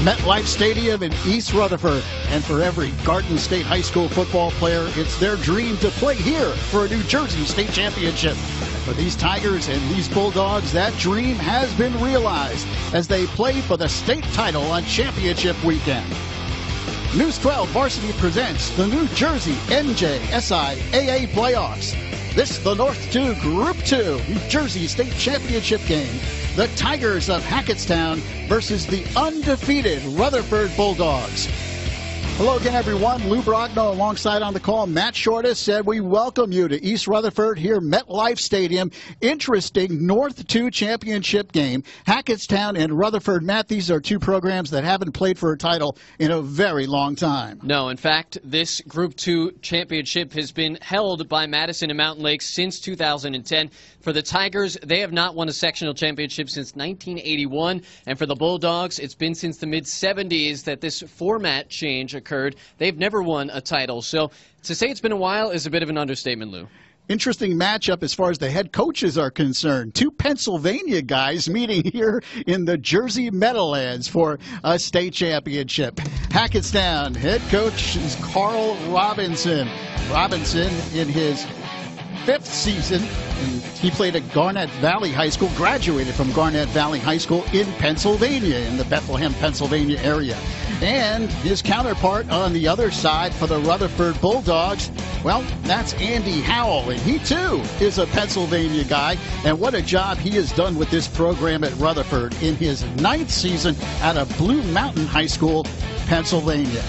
MetLife Stadium in East Rutherford. And for every Garden State High School football player, it's their dream to play here for a New Jersey State Championship. For these Tigers and these Bulldogs, that dream has been realized as they play for the state title on championship weekend. News 12 Varsity presents the New Jersey NJSIAA Playoffs. This the North 2 Group 2 New Jersey State Championship game. The Tigers of Hackettstown versus the undefeated Rutherford Bulldogs. Hello again, everyone. Lou Brogno alongside on the call. Matt Shortis said we welcome you to East Rutherford here, MetLife Stadium. Interesting North 2 championship game. Hackettstown and Rutherford. Matt, these are two programs that haven't played for a title in a very long time. No, in fact, this Group 2 championship has been held by Madison and Mountain Lakes since 2010. For the Tigers, they have not won a sectional championship since 1981. And for the Bulldogs, it's been since the mid-70s that this format change occurred. They've never won a title. So to say it's been a while is a bit of an understatement, Lou. Interesting matchup as far as the head coaches are concerned. Two Pennsylvania guys meeting here in the Jersey Meadowlands for a state championship. Hackettstown head coach is Carl Robinson. Robinson in his 5th season, and he played at Garnet Valley High School, graduated from Garnet Valley High School in Pennsylvania, in the Bethlehem, Pennsylvania area. And his counterpart on the other side for the Rutherford Bulldogs, well, that's Andy Howell, and he too is a Pennsylvania guy. And what a job he has done with this program at Rutherford in his 9th season out of Blue Mountain High School, Pennsylvania.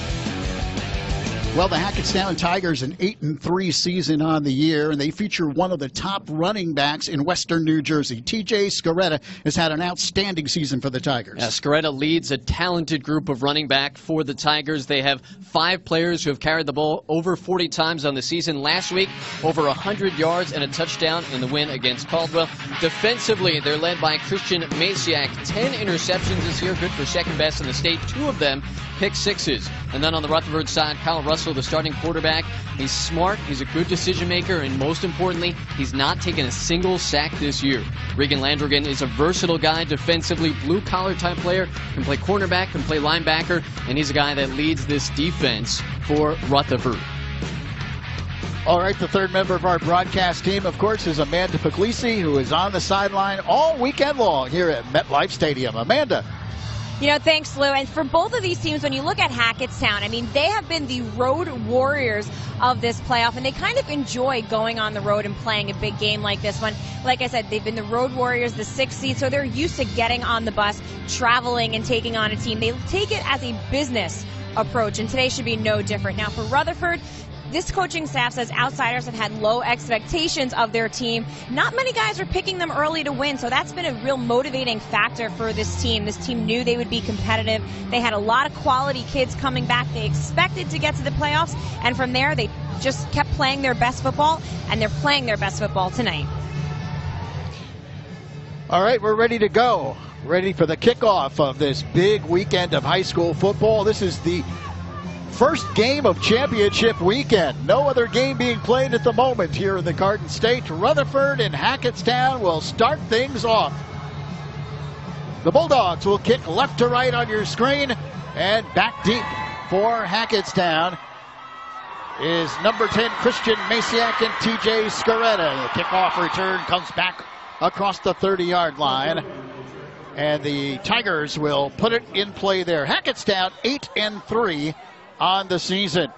Well, the Hackettstown Tigers, an 8-3 season on the year, and they feature one of the top running backs in western New Jersey. TJ Scaretta has had an outstanding season for the Tigers. Yeah, Scaretta leads a talented group of running back for the Tigers. They have 5 players who have carried the ball over 40 times on the season. Last week, over 100 yards and a touchdown in the win against Caldwell. Defensively, they're led by Christian Masiak. 10 interceptions this year, good for second best in the state. 2 of them pick sixes. And then on the Rutherford side, Kyle Russell, the starting quarterback. He's smart, he's a good decision maker, and most importantly, he's not taken a single sack this year. Regan Landrigan is a versatile guy defensively, blue-collar type player, can play cornerback, can play linebacker, and he's a guy that leads this defense for Rutherford. All right, the third member of our broadcast team, of course, is Amanda Puglisi, who is on the sideline all weekend long here at MetLife Stadium. Amanda. You know, thanks, Lou. And for both of these teams, when you look at Hackettstown, I mean, they have been the road warriors of this playoff, and they kind of enjoy going on the road and playing a big game like this one. Like I said, they've been the road warriors, the 6th seed, so they're used to getting on the bus, traveling, and taking on a team. They take it as a business approach, and today should be no different. Now, for Rutherford, this coaching staff says outsiders have had low expectations of their team. Not many guys are picking them early to win, so that's been a real motivating factor for this team. This team knew they would be competitive. They had a lot of quality kids coming back. They expected to get to the playoffs, and from there they just kept playing their best football, and they're playing their best football tonight. All right, we're ready to go. Ready for the kickoff of this big weekend of high school football. This is the first game of championship weekend. No other game being played at the moment here in the Garden State. Rutherford and Hackettstown will start things off. The Bulldogs will kick left to right on your screen, and back deep for Hackettstown is number 10 Christian Masiak and TJ Scaretta. The kickoff return comes back across the 30-yard line, and the Tigers will put it in play there. Hackettstown 8-3 on the season.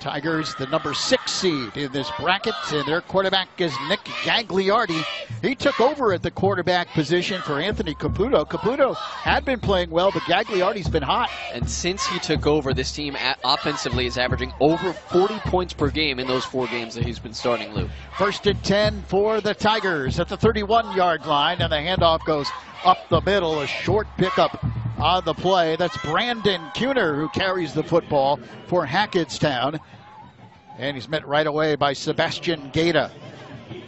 Tigers, the number 6 seed in this bracket, and their quarterback is Nick Gagliardi. He took over at the quarterback position for Anthony Caputo. Caputo had been playing well, but Gagliardi's been hot. And since he took over, this team offensively is averaging over 40 points per game in those 4 games that he's been starting, Lou. 1st and 10 for the Tigers at the 31-yard line, and the handoff goes up the middle, a short pickup on the play. That's Brandon Kuhner who carries the football for Hackettstown. And he's met right away by Sebastian Gaeta.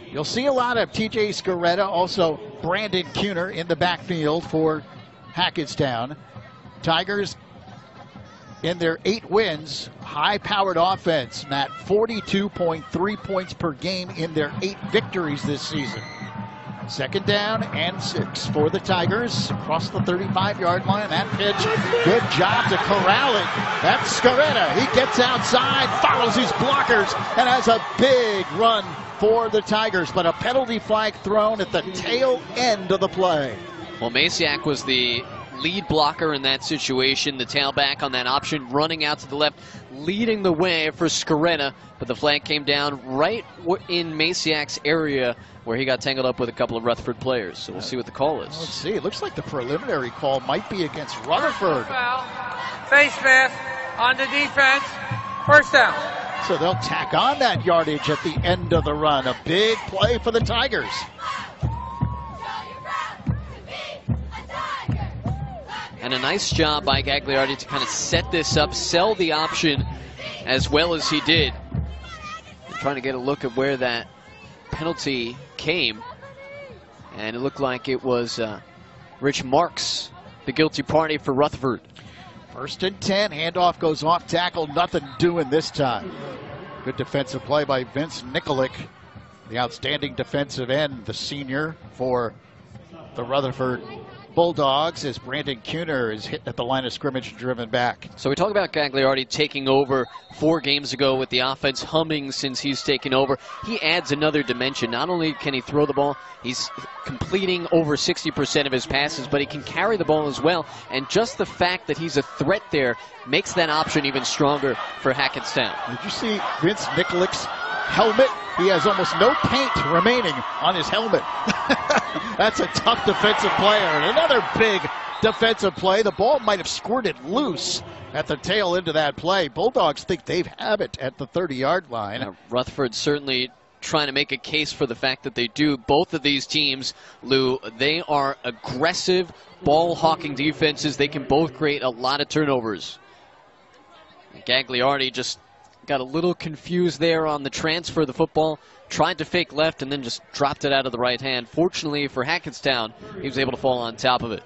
You'll see a lot of TJ Scaretta, also Brandon Kuhner in the backfield for Hackettstown. Tigers in their 8 wins, high-powered offense, Matt, 42.3 points per game in their 8 victories this season. Second down and 6 for the Tigers across the 35-yard line. That pitch, good job to corral it. That's Scaretta. He gets outside, follows his blockers, and has a big run for the Tigers. But a penalty flag thrown at the tail end of the play. Well, Masiak was the lead blocker in that situation. The tailback on that option, running out to the left, leading the way for Scaretta. But the flag came down right in Masiak's area, where he got tangled up with a couple of Rutherford players. So we'll see what the call is. Let's see. It looks like the preliminary call might be against Rutherford. Foul. Face mask on the defense. First down. So they'll tack on that yardage at the end of the run. A big play for the Tigers. And a nice job by Gagliardi to kind of set this up, sell the option as well as he did. I'm trying to get a look at where that penalty came, and it looked like it was Rich Marks, the guilty party for Rutherford. 1st and 10, handoff goes off tackle, nothing doing this time. Good defensive play by Vince Nikolic, the outstanding defensive end, the senior for the Rutherford Bulldogs, as Brandon Kuhner is hit at the line of scrimmage, driven back. So we talk about Gagliardi taking over 4 games ago with the offense humming since he's taken over. He adds another dimension. Not only can he throw the ball, he's completing over 60% of his passes, but he can carry the ball as well. And just the fact that he's a threat there makes that option even stronger for Hackettstown. Did you see Vince Nikolic's helmet? He has almost no paint remaining on his helmet. That's a tough defensive player. And another big defensive play. The ball might have squirted loose at the tail end of that play. Bulldogs think they have it at the 30-yard line. Rutherford certainly trying to make a case for the fact that they do. Both of these teams, Lou, they are aggressive, ball-hawking defenses. They can both create a lot of turnovers. Gagliardi just got a little confused there on the transfer of the football, tried to fake left, and then just dropped it out of the right hand. Fortunately for Hackettstown, he was able to fall on top of it.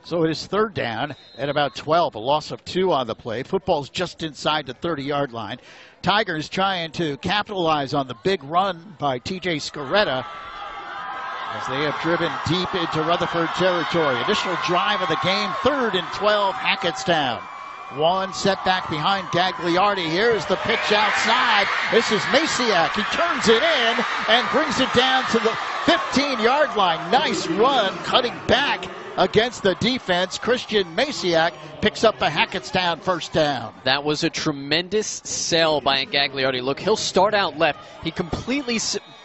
So it is 3rd down at about 12, a loss of 2 on the play. Football's just inside the 30-yard line. Tigers trying to capitalize on the big run by T.J. Scaretta as they have driven deep into Rutherford territory. Initial drive of the game, 3rd and 12, Hackettstown. One setback behind Gagliardi. Here's the pitch outside. This is Masiak. He turns it in and brings it down to the 15-yard line. Nice run, cutting back against the defense. Christian Masiak picks up the Hackettstown 1st down. That was a tremendous sell by Gagliardi. Look, he'll start out left.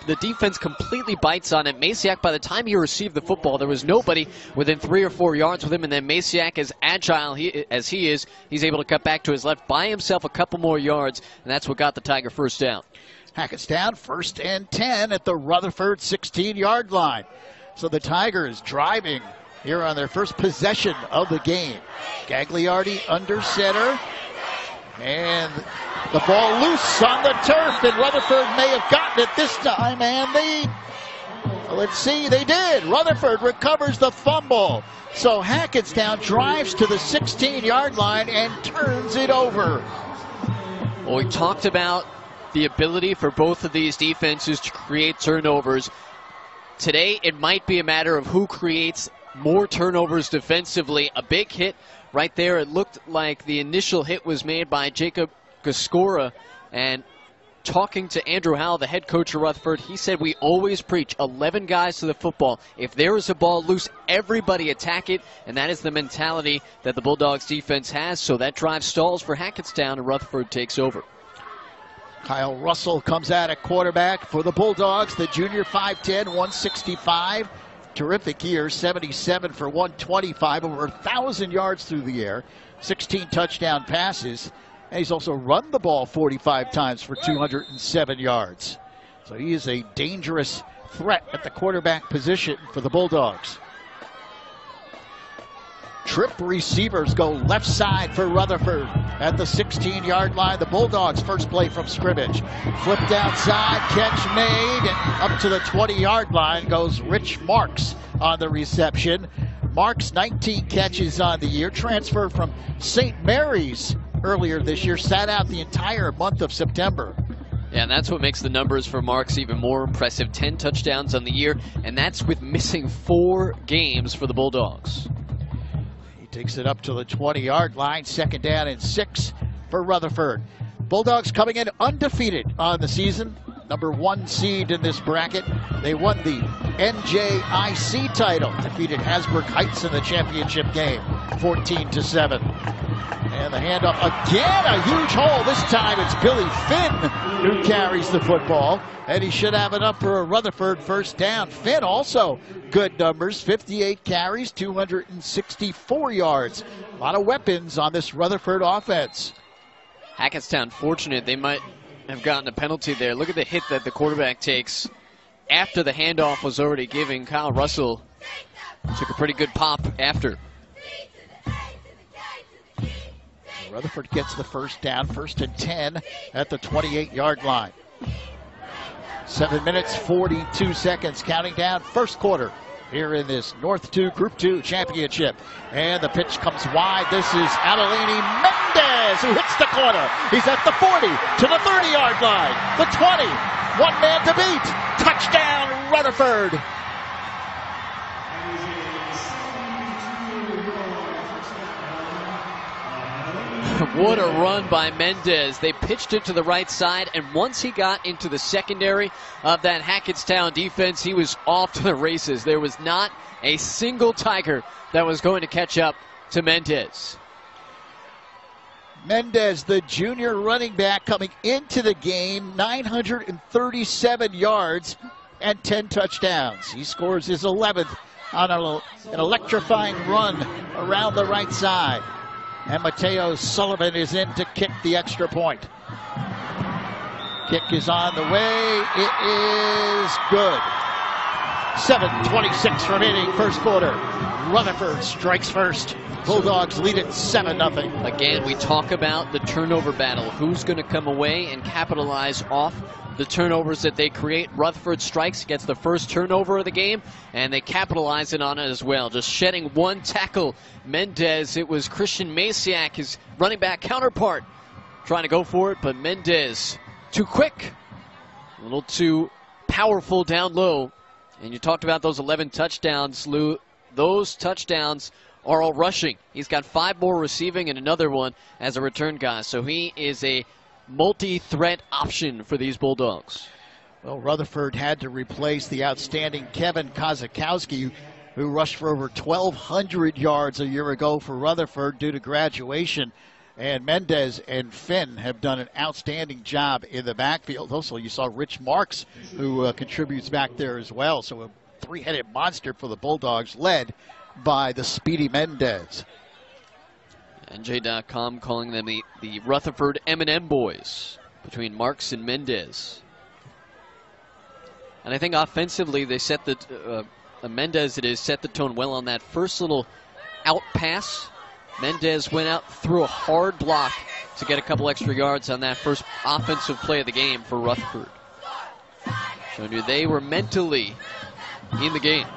The defense completely bites on it. Masiak, by the time he received the football, there was nobody within 3 or 4 yards with him, and then Masiak, as agile as he is, he's able to cut back to his left, buy himself a couple more yards, and that's what got the Tiger 1st down. Hackettstown 1st and 10 at the Rutherford 16-yard line. So the Tigers driving here on their first possession of the game. Gagliardi under center. And the ball loose on the turf, and Rutherford may have gotten it this time, and let's see, they did. Rutherford recovers the fumble. So Hackettstown drives to the 16-yard line and turns it over. Well, we talked about the ability for both of these defenses to create turnovers. Today, it might be a matter of who creates more turnovers defensively. A big hit right there. It looked like the initial hit was made by Jacob Gascora. And talking to Andrew Howell, the head coach of Rutherford, he said we always preach 11 guys to the football. If there is a ball loose, everybody attack it. And that is the mentality that the Bulldogs defense has. So that drive stalls for Hackettstown, and Rutherford takes over. Kyle Russell comes out at quarterback for the Bulldogs. The junior, 5'10", 165. Terrific year, 77 for 125, over 1,000 yards through the air, 16 touchdown passes, and he's also run the ball 45 times for 207 yards. So he is a dangerous threat at the quarterback position for the Bulldogs. Trip receivers go left side for Rutherford at the 16-yard line. The Bulldogs' first play from scrimmage. Flipped outside, catch made, and up to the 20-yard line goes Rich Marks on the reception. Marks, 19 catches on the year, transferred from St. Mary's earlier this year, sat out the entire month of September. Yeah, and that's what makes the numbers for Marks even more impressive. 10 touchdowns on the year, and that's with missing 4 games for the Bulldogs. He takes it up to the 20-yard line, 2nd down and 6 for Rutherford. Bulldogs coming in undefeated on the season, number 1 seed in this bracket. They won the NJIC title, defeated Hasbrook Heights in the championship game, 14-7. And the handoff again, a huge hole. This time it's Billy Finn who carries the football, and he should have it up for a Rutherford first down. Finn also good numbers, 58 carries, 264 yards. A lot of weapons on this Rutherford offense. Hackettstown fortunate. They might have gotten a penalty there. Look at the hit that the quarterback takes after the handoff was already given. Kyle Russell took a pretty good pop after. Rutherford gets the first down, 1st and 10 at the 28-yard line. 7 minutes, 42 seconds, counting down, first quarter here in this North 2 Group 2 championship. And the pitch comes wide. This is Adelini Mendez who hits the corner. He's at the 40 to the 30-yard line. The 20, one man to beat. Touchdown, Rutherford. What a run by Mendez. They pitched it to the right side, and once he got into the secondary of that Hackettstown defense, he was off to the races. There was not a single Tiger that was going to catch up to Mendez. Mendez, the junior running back, coming into the game, 937 yards and 10 touchdowns. He scores his 11th on an electrifying run around the right side. And Mateo Sullivan is in to kick the extra point. Kick is on the way. It is good. 7:26 remaining, first quarter. Rutherford strikes first. Bulldogs lead it 7-0. Again, we talk about the turnover battle. Who's going to come away and capitalize off the turnovers that they create? Rutherford strikes, gets the first turnover of the game, and they capitalize it on it as well. Just shedding one tackle. Mendez, it was Christian Masiak, his running back counterpart, trying to go for it, but Mendez, too quick, a little too powerful down low. And you talked about those 11 touchdowns, Lou. Those touchdowns are all rushing. He's got 5 more receiving and another one as a return guy. So he is a multi-threat option for these Bulldogs. Well, Rutherford had to replace the outstanding Kevin Kozakowski, who rushed for over 1,200 yards a year ago for Rutherford due to graduation. And Mendez and Finn have done an outstanding job in the backfield. Also, you saw Rich Marks, who contributes back there as well. So a 3-headed monster for the Bulldogs, led by the speedy Mendez. NJ.com calling them the Rutherford M&M boys, between Marks and Mendez. And I think offensively they set the Mendez set the tone well on that first little out pass. Mendez went out, threw a hard block to get a couple extra yards on that first offensive play of the game for Rutherford. Showing you they were mentally in the game.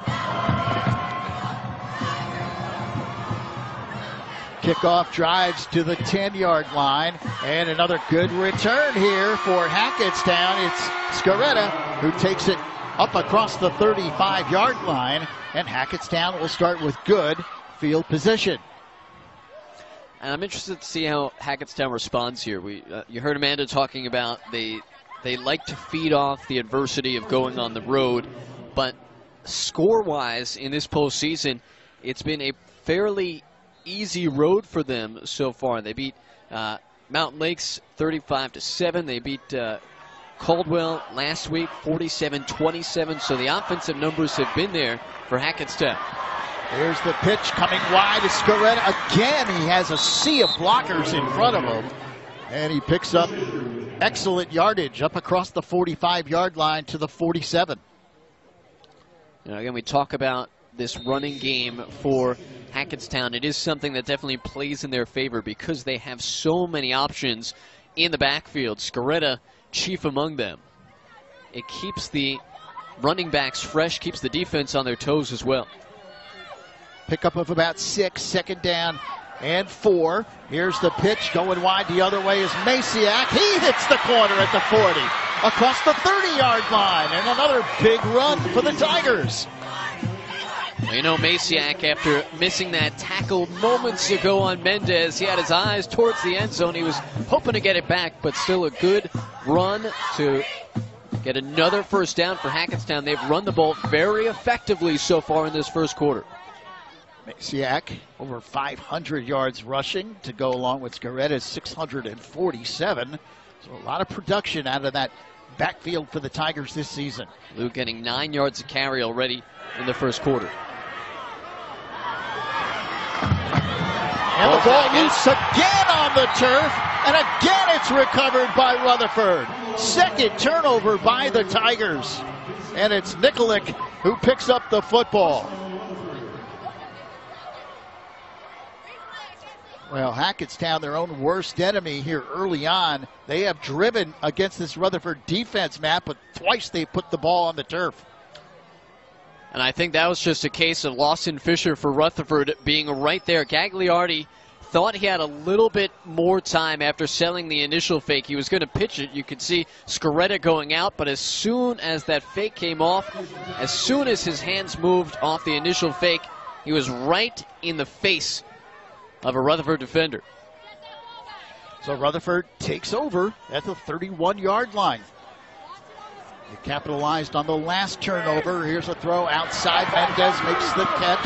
Kickoff drives to the 10-yard line, and another good return here for Hackettstown. It's Scaretta who takes it up across the 35-yard line, and Hackettstown will start with good field position. And I'm interested to see how Hackettstown responds here. You heard Amanda talking about they like to feed off the adversity of going on the road, but score-wise in this postseason, it's been a fairly easy road for them so far. They beat Mountain Lakes 35-7. They beat Caldwell last week 47-27. So the offensive numbers have been there for Hackettstown. Here's the pitch coming wide to Scaretta. Again, he has a sea of blockers in front of him. And he picks up excellent yardage up across the 45-yard line to the 47. Again, we talk about this running game for Hackettstown. It is something that definitely plays in their favor because they have so many options in the backfield. Scaretta, chief among them. It keeps the running backs fresh, keeps the defense on their toes as well. Pickup of about 6, 2nd down and 4. Here's the pitch going wide the other way is Masiak. He hits the corner at the 40. across the 30-yard line, and another big run for the Tigers. Well, you know, Masiak, after missing that tackle moments ago on Mendez, he had his eyes towards the end zone. He was hoping to get it back, but still a good run to get another first down for Hackettstown. They've run the ball very effectively so far in this first quarter. Masiak over 500 yards rushing to go along with Scaretta's 647. So a lot of production out of that backfield for the Tigers this season. Lou getting 9 yards of carry already in the first quarter. And the ball loose again on the turf, and again it's recovered by Rutherford. Second turnover by the Tigers, and it's Nikolic who picks up the football. Well, Hackettstown, their own worst enemy here early on. They have driven against this Rutherford defense, Matt, but twice they put the ball on the turf. And I think that was just a case of Lawson Fisher for Rutherford being right there. Gagliardi thought he had a little bit more time after selling the initial fake. He was going to pitch it. You could see Scaretta going out, but as soon as that fake came off, as soon as his hands moved off the initial fake, he was right in the face of a Rutherford defender. So Rutherford takes over at the 31-yard line. They capitalized on the last turnover. Here's a throw outside. Mendez makes the catch,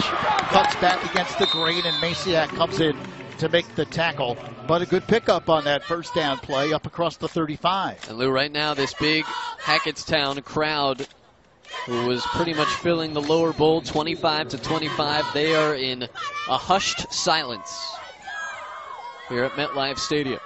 cuts back against the grain, and Masiak comes in to make the tackle. But a good pickup on that first down play up across the 35. And Lou, right now, this big Hackettstown crowd who was pretty much filling the lower bowl, 25-25, they are in a hushed silence here at MetLife Stadium.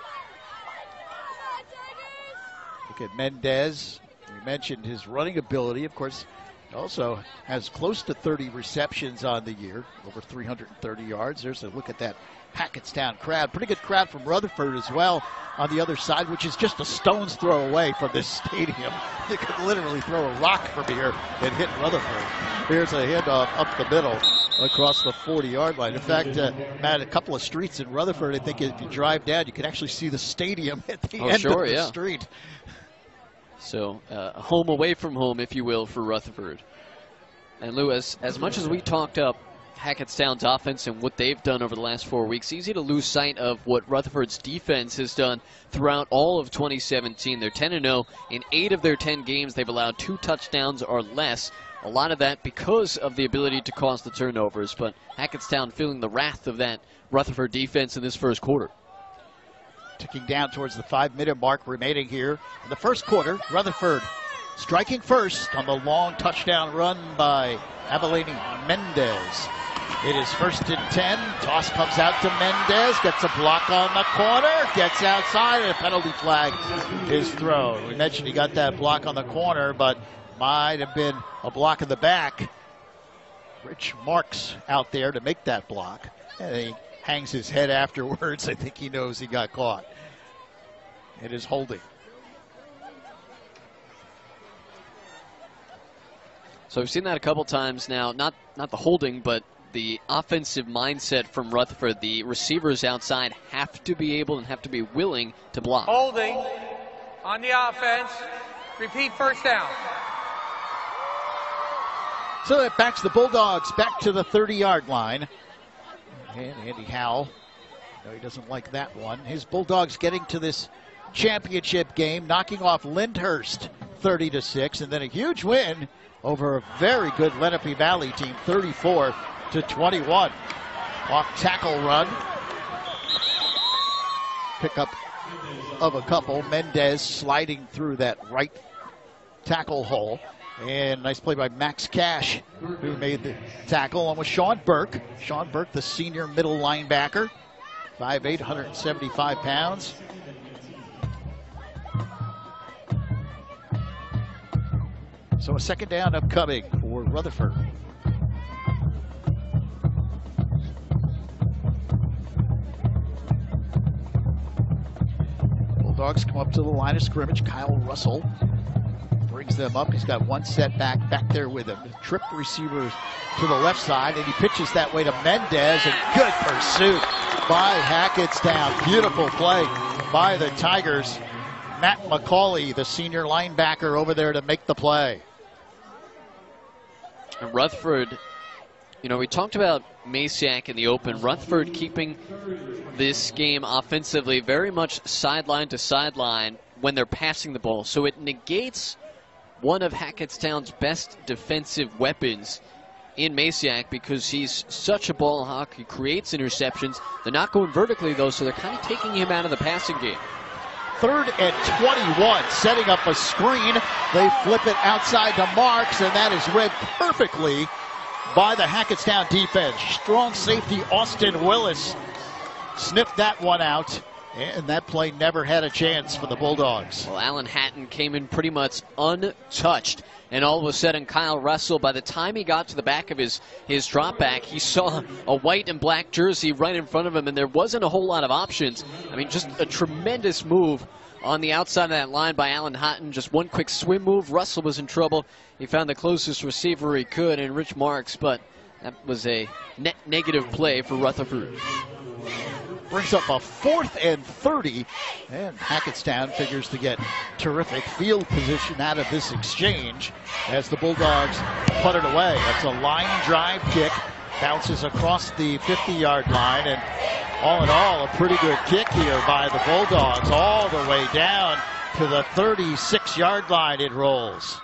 Look at Mendez. We mentioned his running ability. Of course, he also has close to 30 receptions on the year, over 330 yards. There's a look at that Hackettstown crowd. Pretty good crowd from Rutherford as well on the other side, which is just a stone's throw away from this stadium. You could literally throw a rock from here and hit Rutherford. Here's a handoff up the middle across the 40-yard line. In fact, Matt, a couple of streets in Rutherford, I think if you drive down, you can actually see the stadium at the end of the street. So home away from home, if you will, for Rutherford. And Lou, as much as we talked up Hackettstown's offense and what they've done over the last 4 weeks, easy to lose sight of what Rutherford's defense has done throughout all of 2017. They're 10-0. In 8 of their 10 games, they've allowed 2 touchdowns or less. A lot of that because of the ability to cause the turnovers. But Hackettstown feeling the wrath of that Rutherford defense in this first quarter. Ticking down towards the 5-minute mark remaining here in the first quarter. Rutherford striking first on the long touchdown run by Abilene Mendez. It is 1st and 10. Toss comes out to Mendez. Gets a block on the corner. Gets outside, and a penalty flag is thrown. We mentioned he got that block on the corner, but might have been a block in the back. Rich Marks out there to make that block. And he hangs his head afterwards. I think he knows he got caught. It is holding. So we've seen that a couple times now. Not the holding, but the offensive mindset from Rutherford. The receivers outside have to be able and have to be willing to block. Holding on the offense. Repeat first down. So that backs the Bulldogs back to the 30-yard line. And Andy Howell, no, he doesn't like that one. His Bulldogs getting to this championship game, knocking off Lyndhurst 30-6, and then a huge win over a very good Lenape Valley team, 34-21. Off tackle run. Pickup of a couple. Mendez sliding through that right tackle hole. And nice play by Max Cash, who made the tackle, along with Sean Burke. Sean Burke, the senior middle linebacker, 5'8", 175 pounds. So a second down upcoming for Rutherford. Bulldogs come up to the line of scrimmage. Kyle Russell brings them up. He's got one setback back there with him. Trip receivers to the left side, and he pitches that way to Mendez, and good pursuit by Hackettstown. Beautiful play by the Tigers. Matt McCauley, the senior linebacker, over there to make the play. And Rutherford, you know, we talked about Masiak in the open. Rutherford keeping this game offensively very much sideline to sideline when they're passing the ball. So it negates one of Hackettstown's best defensive weapons in Masiak because he's such a ball hawk. He creates interceptions. They're not going vertically, though, so they're kind of taking him out of the passing game. 3rd and 21, setting up a screen. They flip it outside to Marks, and that is read perfectly by the Hackettstown defense. Strong safety Austin Willis sniffed that one out, and that play never had a chance for the Bulldogs. Well, Alan Hatton came in pretty much untouched, and all of a sudden Kyle Russell, by the time he got to the back of his drop back, he saw a white and black jersey right in front of him, and there wasn't a whole lot of options. I mean, just a tremendous move on the outside of that line by Alan Hatton. Just one quick swim move. Russell was in trouble. He found the closest receiver he could in Rich Marks, but that was a net negative play for Rutherford. Brings up a 4th and 30, and Hackettstown figures to get terrific field position out of this exchange as the Bulldogs put it away. That's a line drive kick, bounces across the 50-yard line, and all in all, a pretty good kick here by the Bulldogs. All the way down to the 36-yard line it rolls.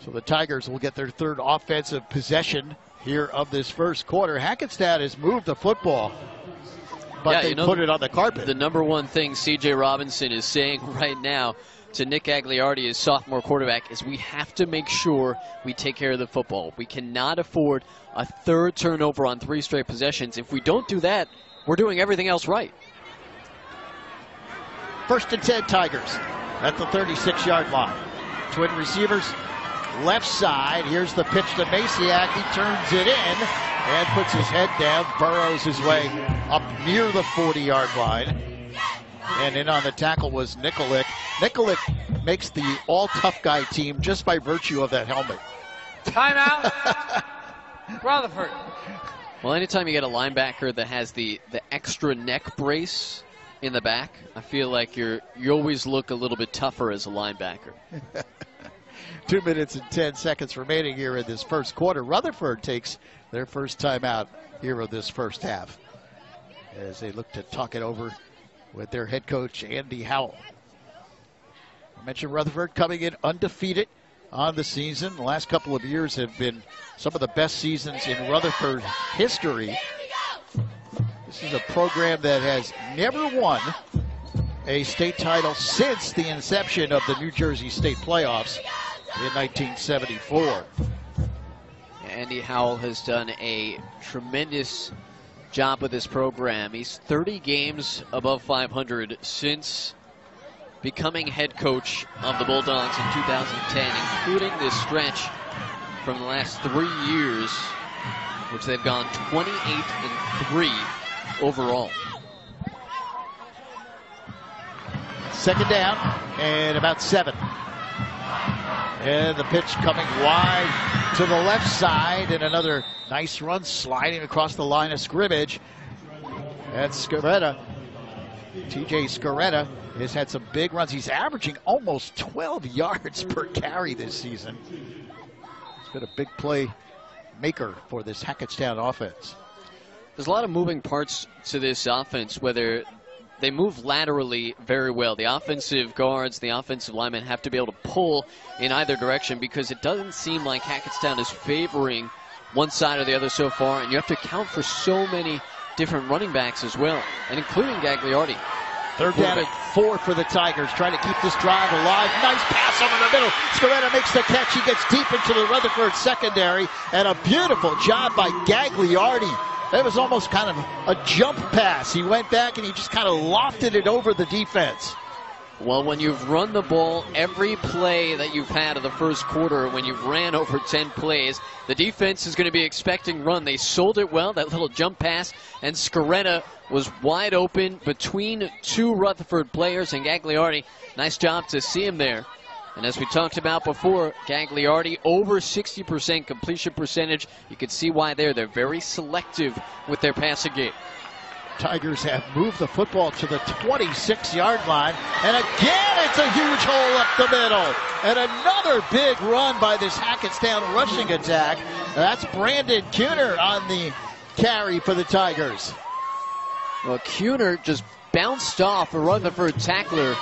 So the Tigers will get their 3rd offensive possession here of this first quarter. Hackettstown has moved the football, but they put it on the carpet. The number one thing C.J. Robinson is saying right now to Nick Agliardi, his sophomore quarterback, is we have to make sure we take care of the football. We cannot afford a 3rd turnover on 3 straight possessions. If we don't do that, we're doing everything else right. 1st and 10 Tigers at the 36-yard line. Twin receivers. Left side, here's the pitch to Masiak. He turns it in and puts his head down, burrows his way up near the 40-yard line. And in on the tackle was Nikolic. Nikolic makes the all-tough guy team just by virtue of that helmet. Timeout. Rutherford. Well, anytime you get a linebacker that has the extra neck brace in the back, I feel like you always look a little bit tougher as a linebacker. 2 minutes and 10 seconds remaining here in this first quarter. Rutherford takes their first timeout here of this first half as they look to talk it over with their head coach, Andy Howell. I mentioned Rutherford coming in undefeated on the season. The last couple of years have been some of the best seasons in Rutherford history. This is a program that has never won a state title since the inception of the New Jersey State playoffs in 1974. Andy Howell has done a tremendous job with this program. He's 30 games above 500 since becoming head coach of the Bulldogs in 2010, including this stretch from the last 3 years, which they've gone 28-3 overall. 2nd down and about 7. And the pitch coming wide to the left side, and another nice run sliding across the line of scrimmage. That's Scaretta. TJ Scaretta has had some big runs. He's averaging almost 12 yards per carry this season. He's been a big play maker for this Hackettstown offense. There's a lot of moving parts to this offense, whether they move laterally very well. The offensive guards, the offensive linemen have to be able to pull in either direction because it doesn't seem like Hackettstown is favoring one side or the other so far, and you have to account for so many different running backs as well, and including Gagliardi. 3rd down and 4 for the Tigers, trying to keep this drive alive. Nice pass over the middle. Scaretta makes the catch. He gets deep into the Rutherford secondary, and a beautiful job by Gagliardi. That was almost kind of a jump pass. He went back and he just kind of lofted it over the defense. Well, when you've run the ball every play that you've had of the first quarter, when you've ran over 10 plays, the defense is going to be expecting run. They sold it well, that little jump pass, and Scaretta was wide open between 2 Rutherford players, and Gagliardi, nice job to see him there. And as we talked about before, Gagliardi over 60% completion percentage. You can see why they're very selective with their passing game. Tigers have moved the football to the 26-yard line. And again, it's a huge hole up the middle. And another big run by this Hackettstown rushing attack. That's Brandon Kuhner on the carry for the Tigers. Well, Kuhner just bounced off a Rutherford tackler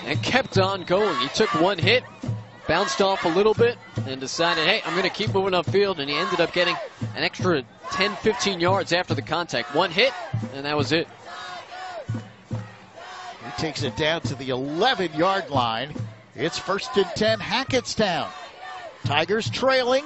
and kept on going. He took one hit, bounced off a little bit, and decided, hey, I'm going to keep moving upfield, and he ended up getting an extra 10, 15 yards after the contact. One hit, and that was it. He takes it down to the 11-yard line. It's 1st and 10, Hackettstown. Tigers trailing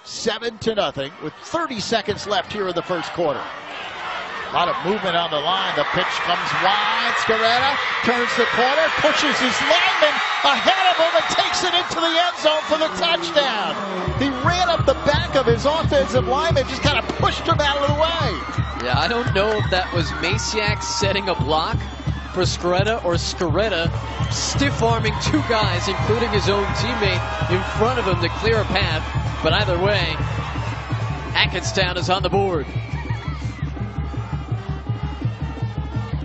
7-0 with 30 seconds left here in the first quarter. A lot of movement on the line. The pitch comes wide. Scaretta turns the corner, pushes his lineman ahead of him and takes it into the end zone for the touchdown. He ran up the back of his offensive lineman, just kind of pushed him out of the way. Yeah, I don't know if that was Masiak setting a block for Scaretta or Scaretta stiff-arming two guys, including his own teammate, in front of him to clear a path. But either way, Hackettstown is on the board.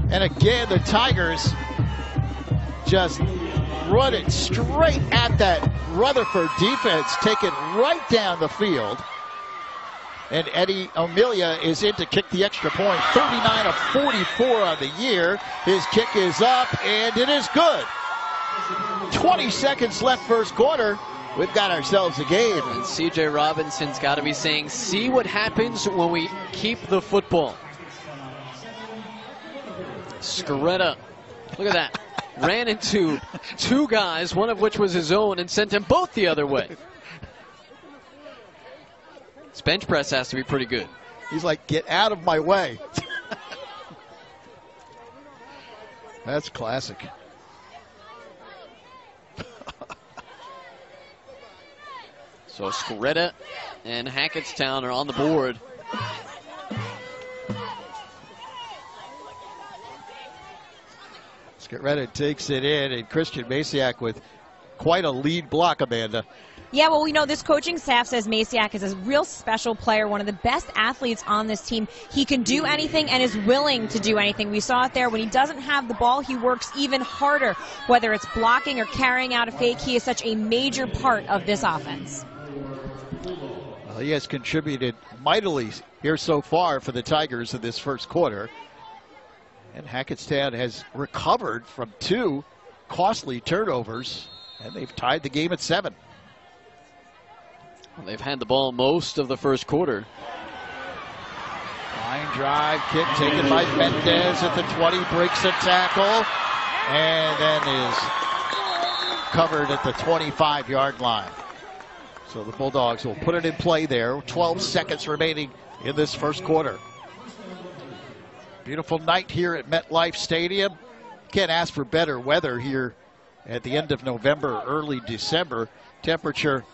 And again, the Tigers just run it straight at that Rutherford defense, take it right down the field. And Eddie Amelia is in to kick the extra point. 39 of 44 on the year. His kick is up, and it is good. 20 seconds left first quarter. We've got ourselves a game. And C.J. Robinson's got to be saying, see what happens when we keep the football. Scaretta, look at that. Ran into two guys, one of which was his own, and sent them both the other way. His bench press has to be pretty good. He's like, get out of my way. That's classic. So Scaretta and Hackettstown are on the board. Scaretta takes it in, and Christian Masiak with quite a lead block, Amanda. Yeah, well, we know this coaching staff says Masiak is a real special player, one of the best athletes on this team. He can do anything and is willing to do anything. We saw it there. When he doesn't have the ball, he works even harder, whether it's blocking or carrying out a fake. He is such a major part of this offense. Well, he has contributed mightily here so far for the Tigers in this first quarter. And Hackettstown has recovered from two costly turnovers, and they've tied the game at 7. Well, they've had the ball most of the first quarter. Line drive kick taken by Mendez at the 20, breaks a tackle, and then is covered at the 25-yard line. So the Bulldogs will put it in play there. 12 seconds remaining in this first quarter. Beautiful night here at MetLife Stadium. Can't ask for better weather here at the end of November, early December. Temperature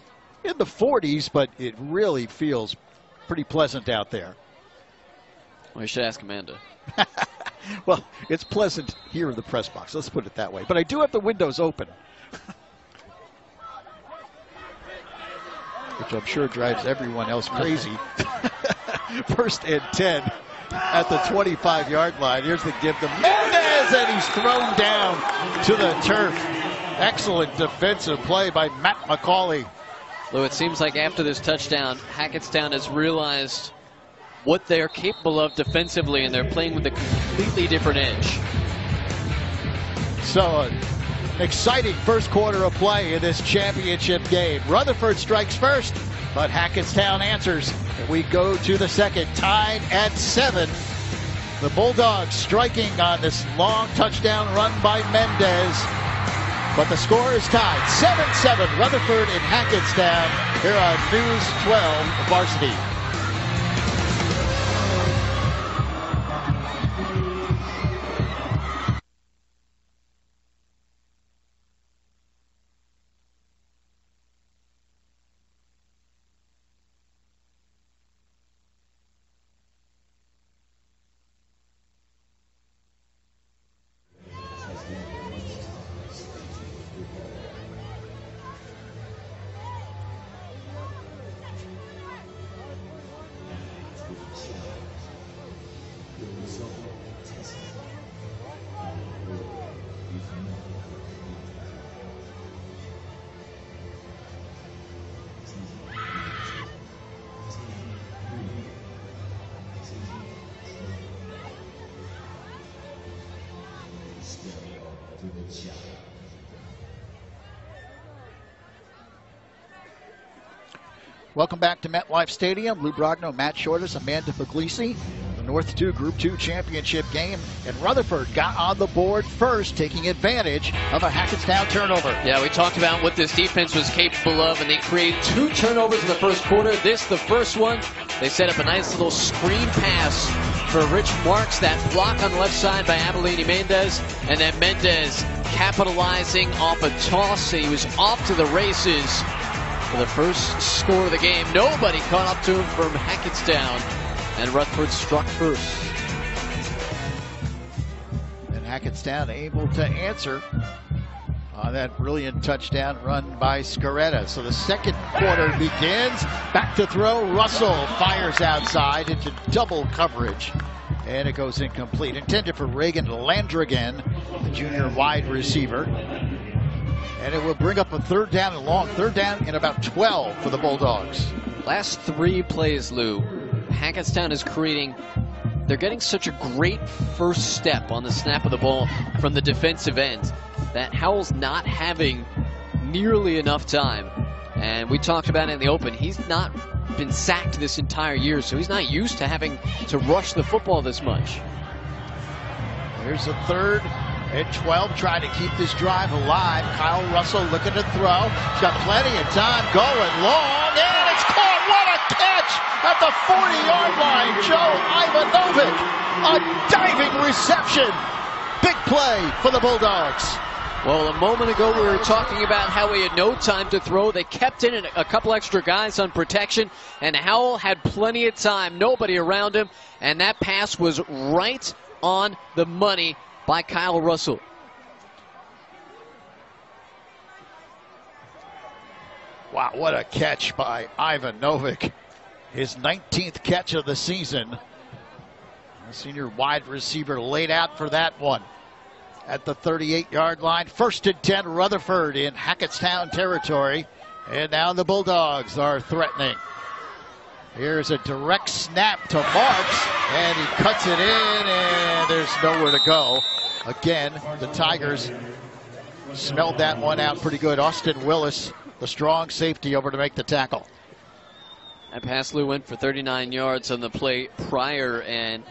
in the 40s, but it really feels pretty pleasant out there. Well, you should ask Amanda. Well, it's pleasant here in the press box. Let's put it that way. But I do have the windows open, which I'm sure drives everyone else crazy. 1st and 10 at the 25-yard line. Here's the give to Mendez, and he's thrown down to the turf. Excellent defensive play by Matt McCauley. Lou, it seems like after this touchdown, Hackettstown has realized what they're capable of defensively, and they're playing with a completely different edge. So an exciting first quarter of play in this championship game. Rutherford strikes first, but Hackettstown answers. We go to the second, tied at 7. The Bulldogs striking on this long touchdown run by Mendez. But the score is tied, 7-7, Rutherford and Hackettstown here on News 12 Varsity. Welcome back to MetLife Stadium. Lou Brogno, Matt Shortis, Amanda Puglisi. The North 2 Group 2 championship game. And Rutherford got on the board first, taking advantage of a Hackettstown turnover. Yeah, we talked about what this defense was capable of, and they created 2 turnovers in the first quarter. This, the first one, they set up a nice little screen pass for Rich Marks. That block on the left side by Abelini Mendez. And then Mendez capitalizing off a toss. He was off to the races for the first score of the game. Nobody caught up to him from Hackettstown, and Rutherford struck first. And Hackettstown able to answer on that brilliant touchdown run by Scaretta. So the second quarter begins. Back to throw. Russell fires outside into double coverage, and it goes incomplete. Intended for Reagan Landrigan, the junior wide receiver. And it will bring up a 3rd down and long. 3rd down and about 12 for the Bulldogs. Last 3 plays, Lou, Hackettstown is creating, they're getting such a great first step on the snap of the ball from the defensive end that Howell's not having nearly enough time. And we talked about it in the open. He's not been sacked this entire year, so he's not used to having to rush the football this much. There's a 3rd and 12, trying to keep this drive alive. Kyle Russell looking to throw. He's got plenty of time, going long, and it's caught. What a catch at the 40-yard line. Joe Ivanovic, a diving reception. Big play for the Bulldogs. Well, a moment ago we were talking about how he had no time to throw. They kept in a couple extra guys on protection, and Howell had plenty of time, nobody around him, and that pass was right on the money by Kyle Russell. Wow, what a catch by Ivanovic. His 19th catch of the season. The senior wide receiver laid out for that one at the 38-yard line. 1st and 10, Rutherford in Hackettstown territory. And now the Bulldogs are threatening. Here's a direct snap to Marks, and he cuts it in, and there's nowhere to go. Again, the Tigers smelled that one out pretty good. Austin Willis, the strong safety, over to make the tackle. That pass, Lou, went for 39 yards on the play prior, and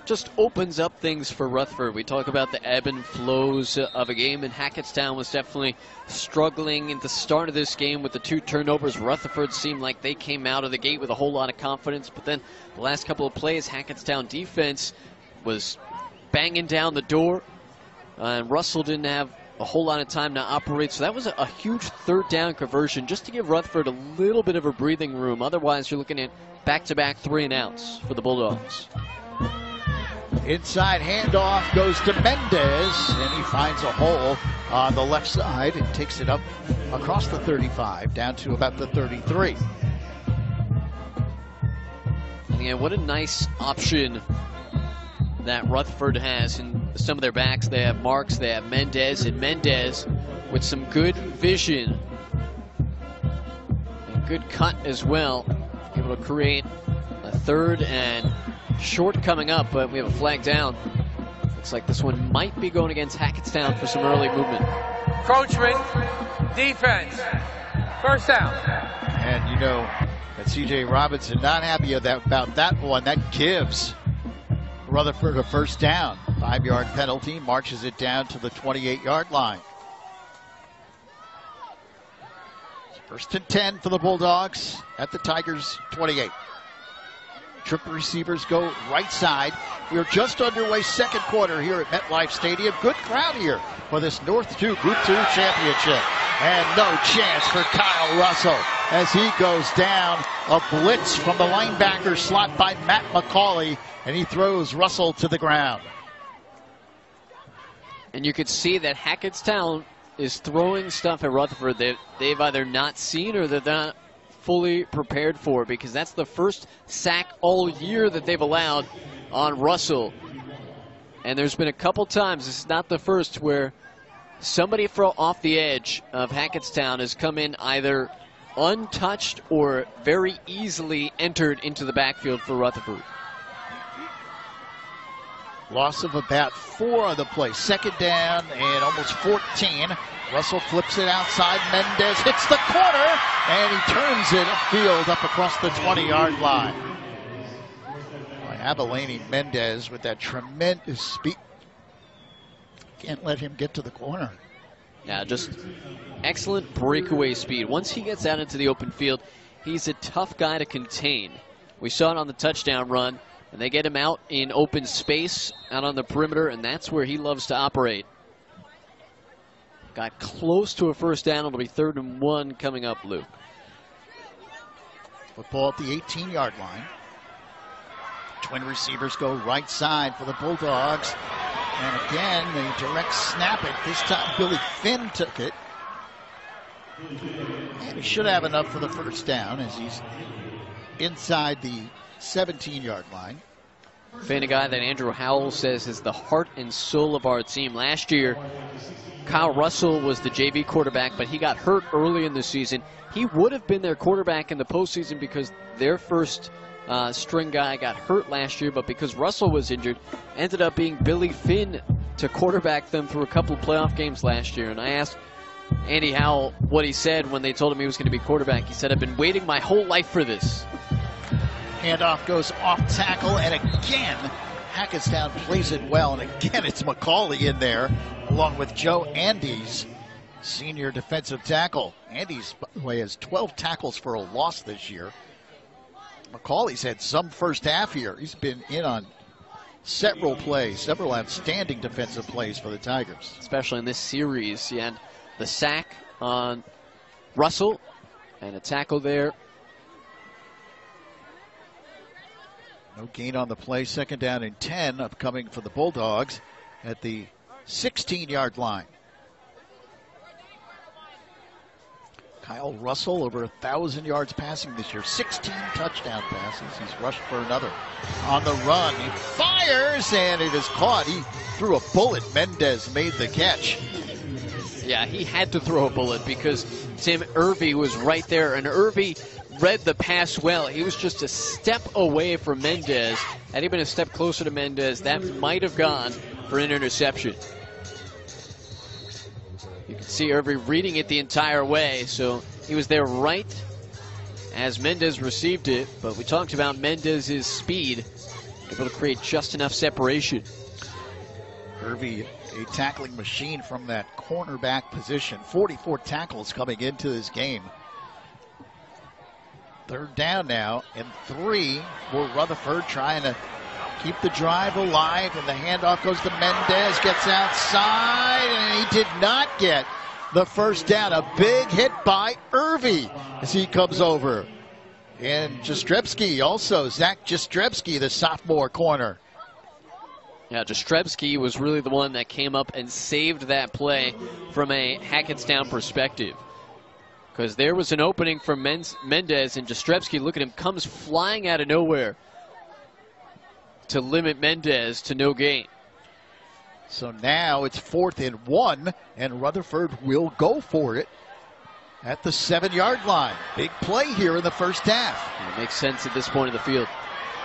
just opens up things for Rutherford. We talk about the ebb and flows of a game, and Hackettstown was definitely struggling at the start of this game with the 2 turnovers. Rutherford seemed like they came out of the gate with a whole lot of confidence, but then the last couple of plays, Hackettstown defense was banging down the door, and Russell didn't have a whole lot of time to operate, so that was a huge 3rd down conversion just to give Rutherford a little bit of a breathing room. Otherwise, you're looking at back-to-back 3-and-outs for the Bulldogs. Inside handoff goes to Mendez, and he finds a hole on the left side and takes it up across the 35 down to about the 33. And again, what a nice option that Rutherford has in some of their backs. They have Marks, they have Mendez, and Mendez with some good vision and good cut as well, able to create a 3rd and short coming up, but we have a flag down. Looks like this one might be going against Hackettstown for some early movement. Coachman, defense, 1st down. And you know that CJ Robinson not happy about that one. That gives Rutherford a 1st down. 5-yard penalty, marches it down to the 28-yard line. 1st and 10 for the Bulldogs at the Tigers' 28. Triple receivers go right side. We're just underway 2nd quarter here at MetLife Stadium. Good crowd here for this North 2 Group 2 championship. And no chance for Kyle Russell as he goes down. A blitz from the linebacker slot by Matt McCauley, and he throws Russell to the ground. And you could see that Hackettstown is throwing stuff at Rutherford that they've either not seen or that they're not fully prepared for, because that's the first sack all year that they've allowed on Russell. And there's been a couple times, this is not the first, where somebody off the edge of Hackettstown has come in either untouched or very easily entered into the backfield for Rutherford. Loss of about 4 on the play. Second down and almost 14. Russell flips it outside. Mendez hits the corner, and he turns it upfield up across the 20-yard line. Abilene Mendez with that tremendous speed. Can't let him get to the corner. Yeah, just excellent breakaway speed. Once he gets out into the open field, he's a tough guy to contain. We saw it on the touchdown run, and they get him out in open space, out on the perimeter, and that's where he loves to operate. Got close to a first down. It'll be 3rd and 1 coming up, Luke. Football at the 18-yard line. Twin receivers go right side for the Bulldogs. And again, they direct snap it. This time, Billy Finn took it. And he should have enough for the first down as he's inside the 17-yard line. Finn, a guy that Andrew Howell says is the heart and soul of our team. Last year, Kyle Russell was the JV quarterback, but he got hurt early in the season. He would have been their quarterback in the postseason because their first string guy got hurt last year, but because Russell was injured, ended up being Billy Finn to quarterback them through a couple of playoff games last year. And I asked Andy Howell what he said when they told him he was going to be quarterback. He said, "I've been waiting my whole life for this." Handoff goes off tackle, and again, Hackettstown plays it well. And again, it's McCauley in there, along with Joe Andes, senior defensive tackle. Andes, by the way, has 12 tackles for a loss this year. McCauley's had some first half here. He's been in on several plays, several outstanding defensive plays for the Tigers. Especially in this series, he had the sack on Russell and a tackle there. No gain on the play. 2nd down and 10 upcoming for the Bulldogs at the 16-yard line. Kyle Russell, over 1,000 yards passing this year. 16 touchdown passes. He's rushed for another. On the run, he fires, and it is caught. He threw a bullet. Mendez made the catch. Yeah, he had to throw a bullet because Tim Irby was right there, and Irby read the pass well. He was just a step away from Mendez. Had he been a step closer to Mendez, that might have gone for an interception. You can see Irby reading it the entire way, so he was there right as Mendez received it, but we talked about Mendez's speed, able to create just enough separation. Irby, a tackling machine from that cornerback position. 44 tackles coming into this game. 3rd down now, and 3 for Rutherford, trying to keep the drive alive, and the handoff goes to Mendez, gets outside, and he did not get the first down. A big hit by Irby as he comes over. And Jastrzebski also, Zach Jastrzebski, the sophomore corner. Yeah, Jastrzebski was really the one that came up and saved that play from a Hackettstown perspective. Because there was an opening for Mendez, and Jastrzebski, look at him, comes flying out of nowhere to limit Mendez to no gain. So now it's 4th and 1, and Rutherford will go for it at the 7-yard line. Big play here in the first half. It makes sense at this point of the field.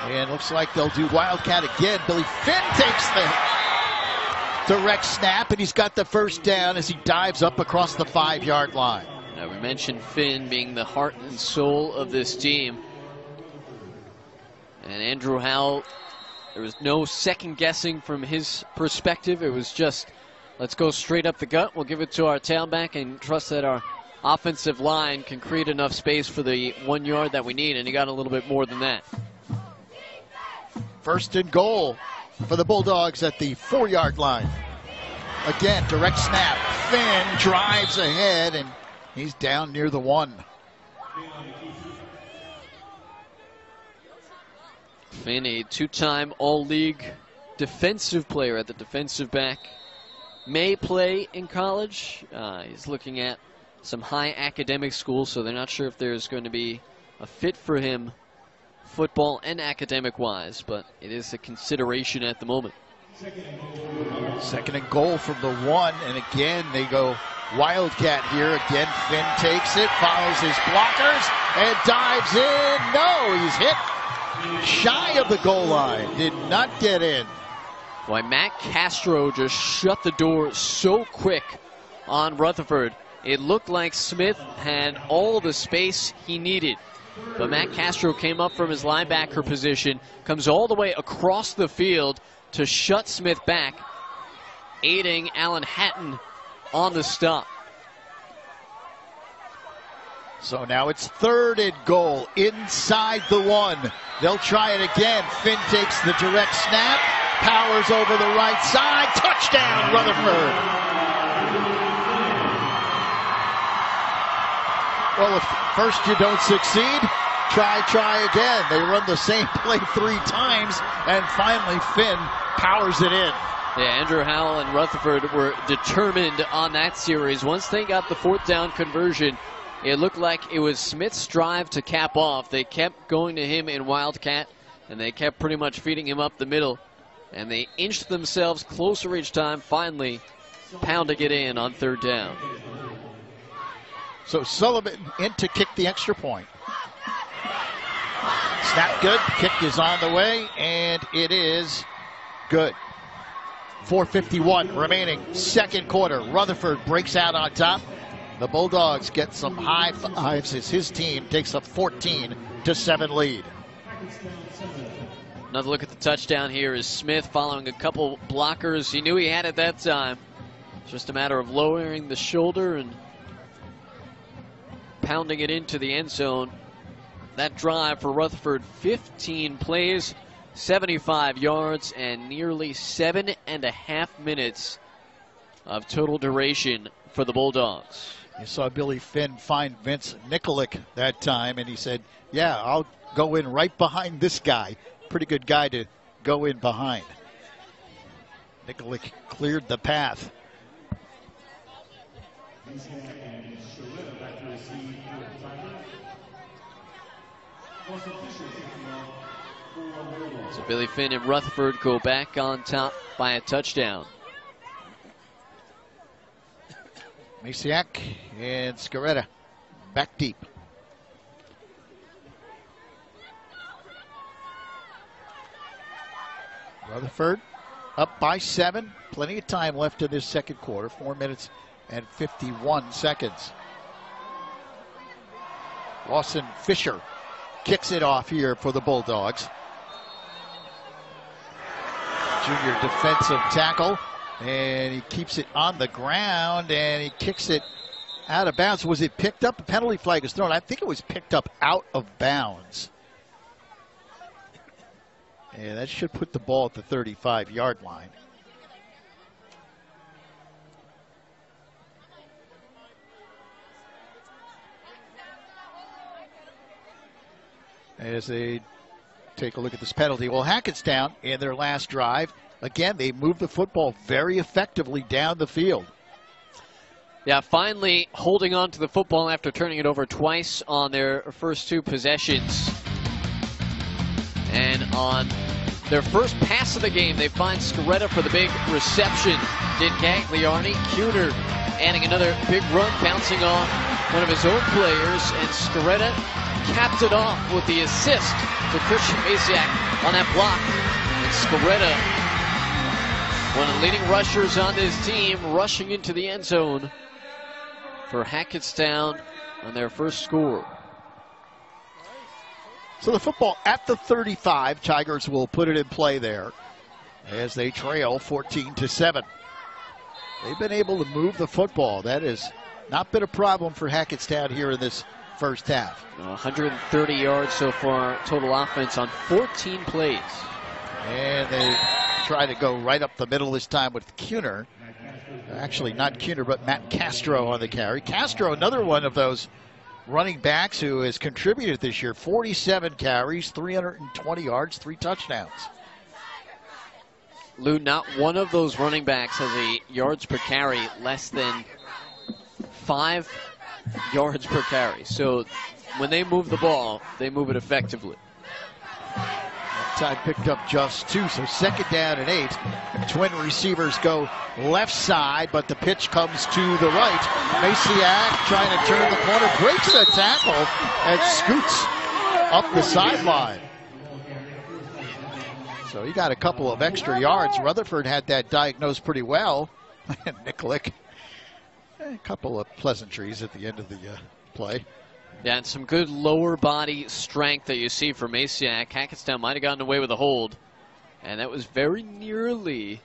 And looks like they'll do Wildcat again. Billy Finn takes the direct snap, and he's got the first down as he dives up across the 5-yard line. Now, we mentioned Finn being the heart and soul of this team. And Andrew Howell, there was no second guessing from his perspective. It was just, let's go straight up the gut. We'll give it to our tailback and trust that our offensive line can create enough space for the 1 yard that we need. And he got a little bit more than that. 1st and goal for the Bulldogs at the 4-yard line. Again, direct snap. Finn drives ahead, and he's down near the 1. Finn, a 2-time All-League defensive player at the defensive back. May play in college. He's looking at some high academic schools, so they're not sure if there's going to be a fit for him football and academic-wise, but it is a consideration at the moment. 2nd and goal from the 1, and again they go Wildcat here. Again, Finn takes it, follows his blockers, and dives in. No, he's hit shy of the goal line. Did not get in. Boy, Matt Castro just shut the door so quick on Rutherford. It looked like Smith had all the space he needed. But Matt Castro came up from his linebacker position, comes all the way across the field to shut Smith back, aiding Alan Hatton on the stop. So now it's 3rd and goal inside the 1. They'll try it again. Finn takes the direct snap, powers over the right side, touchdown Rutherford. Well, if first you don't succeed, try again. They run the same play 3 times, and finally Finn powers it in. Yeah, Andrew Howell and Rutherford were determined on that series. Once they got the 4th down conversion, it looked like it was Smith's drive to cap off. They kept going to him in Wildcat, and they kept pretty much feeding him up the middle. And they inched themselves closer each time, finally pounding it in on 3rd down. So Sullivan in to kick the extra point. Snap good, kick is on the way, and it is good. 4:51 remaining, 2nd quarter. Rutherford breaks out on top. The Bulldogs get some high fives as his team takes a 14-7 lead. Another look at the touchdown here is Smith following a couple blockers he knew he had at that time. It's just a matter of lowering the shoulder and pounding it into the end zone. That drive for Rutherford, 15 plays, 75 yards, and nearly 7.5 minutes of total duration for the Bulldogs. You saw Billy Finn find Vince Nikolic that time, and he said, yeah, I'll go in right behind this guy. Pretty good guy to go in behind. Nikolic cleared the path. So Billy Finn and Rutherford go back on top by a touchdown. Masiak and Scaretta back deep. Rutherford up by 7. Plenty of time left in this 2nd quarter. 4 minutes and 51 seconds. Lawson Fisher kicks it off here for the Bulldogs. Junior defensive tackle. And he keeps it on the ground, and he kicks it out of bounds. Was it picked up? A penalty flag is thrown. I think it was picked up out of bounds. And that should put the ball at the 35-yard line. As they take a look at this penalty. Well, Hackettstown in their last drive, again, they moved the football very effectively down the field. Yeah, finally holding on to the football after turning it over twice on their first 2 possessions. And on their first pass of the game, they find Scaretta for the big reception. Did Gagliardi. Cuner adding another big run, bouncing off one of his own players, and Scaretta capped it off with the assist to Christian Masiak on that block. And Scaretta, one of the leading rushers on this team, rushing into the end zone for Hackettstown on their first score. So the football at the 35. Tigers will put it in play there as they trail 14-7. They've been able to move the football. That has not been a problem for Hackettstown here in this first half. 130 yards so far total offense on 14 plays. And they try to go right up the middle this time with Cuner. Actually, not Cuner, but Matt Castro on the carry. Castro, another one of those running backs who has contributed this year. 47 carries, 320 yards, 3 touchdowns. Lou, not one of those running backs has a yards per carry less than 5 yards per carry. So when they move the ball, they move it effectively. Time picked up just 2, so 2nd down and 8. Twin receivers go left side, but the pitch comes to the right. Masiak trying to turn the corner, breaks the tackle, and scoots up the sideline. So he got a couple of extra yards. Rutherford had that diagnosed pretty well. And Nikolic, a couple of pleasantries at the end of the play. Yeah, and some good lower body strength that you see from Masiak. Hackettstown might have gotten away with a hold. And that was very nearly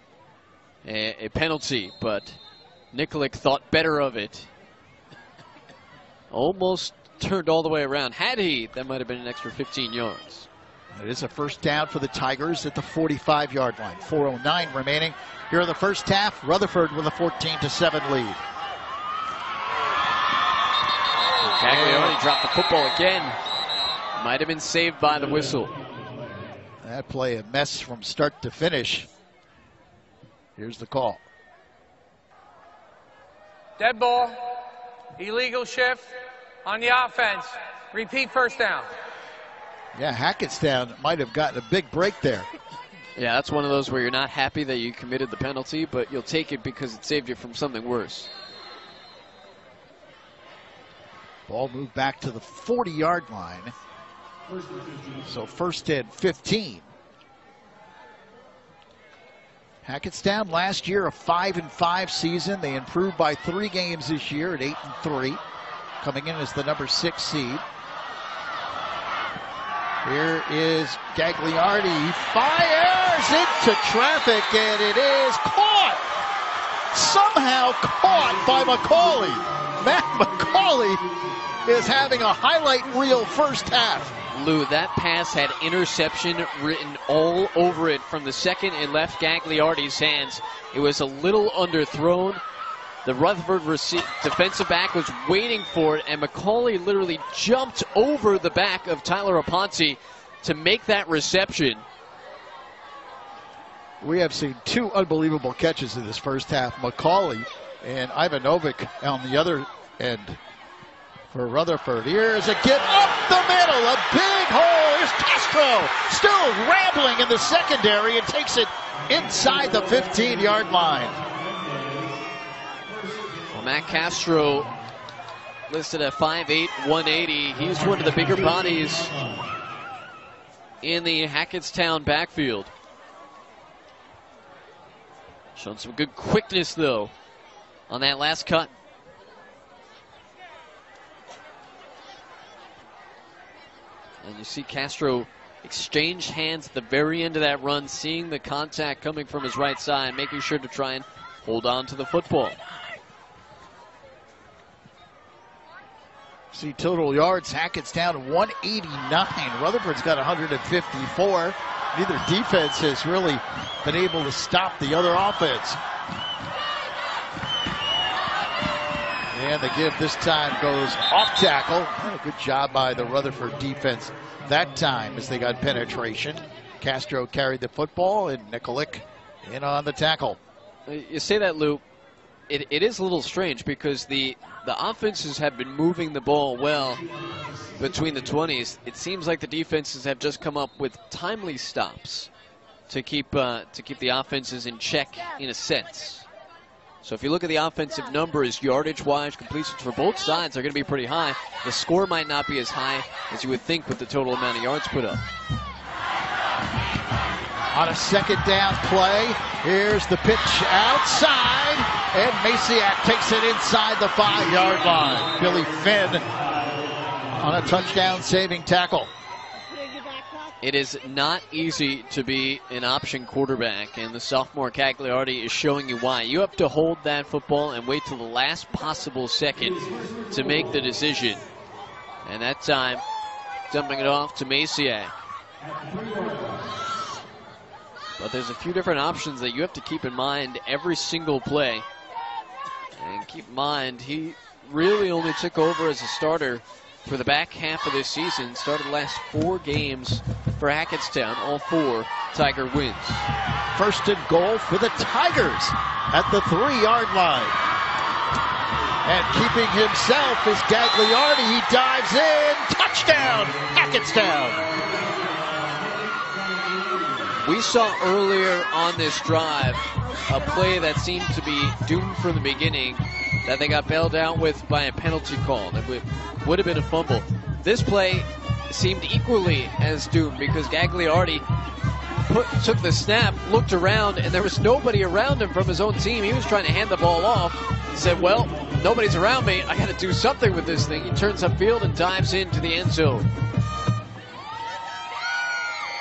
a penalty, but Nikolic thought better of it. Almost turned all the way around. Had he, that might have been an extra 15 yards. It is a first down for the Tigers at the 45-yard line. 4:09 remaining here in the first half. Rutherford with a 14-7 lead. Gagliardi dropped the football again. Might have been saved by the whistle. That play a mess from start to finish. Here's the call. Dead ball. Illegal shift on the offense. Repeat first down. Yeah, Hackettstown might have gotten a big break there. Yeah, that's one of those where you're not happy that you committed the penalty, but you'll take it because it saved you from something worse. Ball moved back to the 40-yard line. So first and 15. Hackettstown last year a 5-5 season. They improved by 3 games this year at 8-3, coming in as the number 6 seed. Here is Gagliardi. He fires into traffic, and it is caught. Somehow caught by McCauley. Matt McCauley is having a highlight reel first half. Lou, that pass had interception written all over it from the second it left Gagliardi's hands. It was a little underthrown. The Rutherford defensive back was waiting for it, and McCauley literally jumped over the back of Tyler Aponte to make that reception. We have seen 2 unbelievable catches in this first half. McCauley and Ivanovic on the other end for Rutherford. Here's a get up the middle, a big hole. Here's Castro, still rambling in the secondary and takes it inside the 15-yard line. Well, Matt Castro listed at 5'8", 180. He's one of the bigger bodies in the Hackettstown backfield. Showing some good quickness, though, on that last cut. And you see Castro exchange hands at the very end of that run, seeing the contact coming from his right side, making sure to try and hold on to the football. See total yards, Hackettstown 189. Rutherford's got 154. Neither defense has really been able to stop the other offense. And the give this time goes off tackle. A good job by the Rutherford defense that time as they got penetration. Castro carried the football and Nikolic in on the tackle. You say that, Lou. It is a little strange because the offenses have been moving the ball well between the 20s. It seems like the defenses have just come up with timely stops to keep the offenses in check in a sense. So if you look at the offensive numbers, yardage-wise, completions for both sides are going to be pretty high. The score might not be as high as you would think with the total amount of yards put up. On a second down play, here's the pitch outside, and Masiak takes it inside the 5-yard line. Billy Finn on a touchdown-saving tackle. It is not easy to be an option quarterback, and the sophomore Gagliardi is showing you why. You have to hold that football and wait till the last possible second to make the decision. And that time, dumping it off to Masiak. But there's a few different options that you have to keep in mind every single play. And keep in mind, he really only took over as a starter for the back half of this season. Started the last 4 games for Hackettstown, all 4 Tiger wins. First and goal for the Tigers at the 3-yard line. And keeping himself is Gagliardi. He dives in. Touchdown, Hackettstown. We saw earlier on this drive a play that seemed to be doomed from the beginning, that they got bailed out with by a penalty call. That would have been a fumble. This play seemed equally as doomed because Gagliardi took the snap, looked around, and there was nobody around him from his own team. He was trying to hand the ball off. He said, well, nobody's around me. I got to do something with this thing. He turns upfield and dives into the end zone.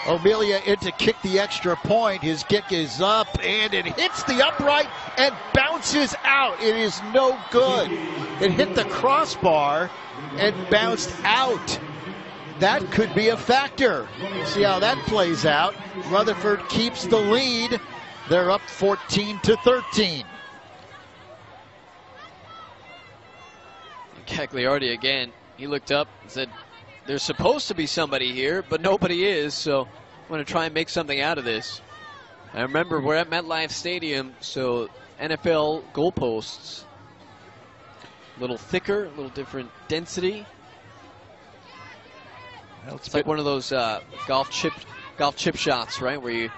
O'Melia in to kick the extra point. His kick is up, and it hits the upright and bounces out. It is no good. It hit the crossbar and bounced out. That could be a factor. See how that plays out. Rutherford keeps the lead. They're up 14-13. Cagliardi again, he looked up and said, there's supposed to be somebody here, but nobody is, so I'm going to try and make something out of this. I remember we're at MetLife Stadium, so NFL goalposts, a little thicker, a little different density. It's like one of those golf chip shots, right, where you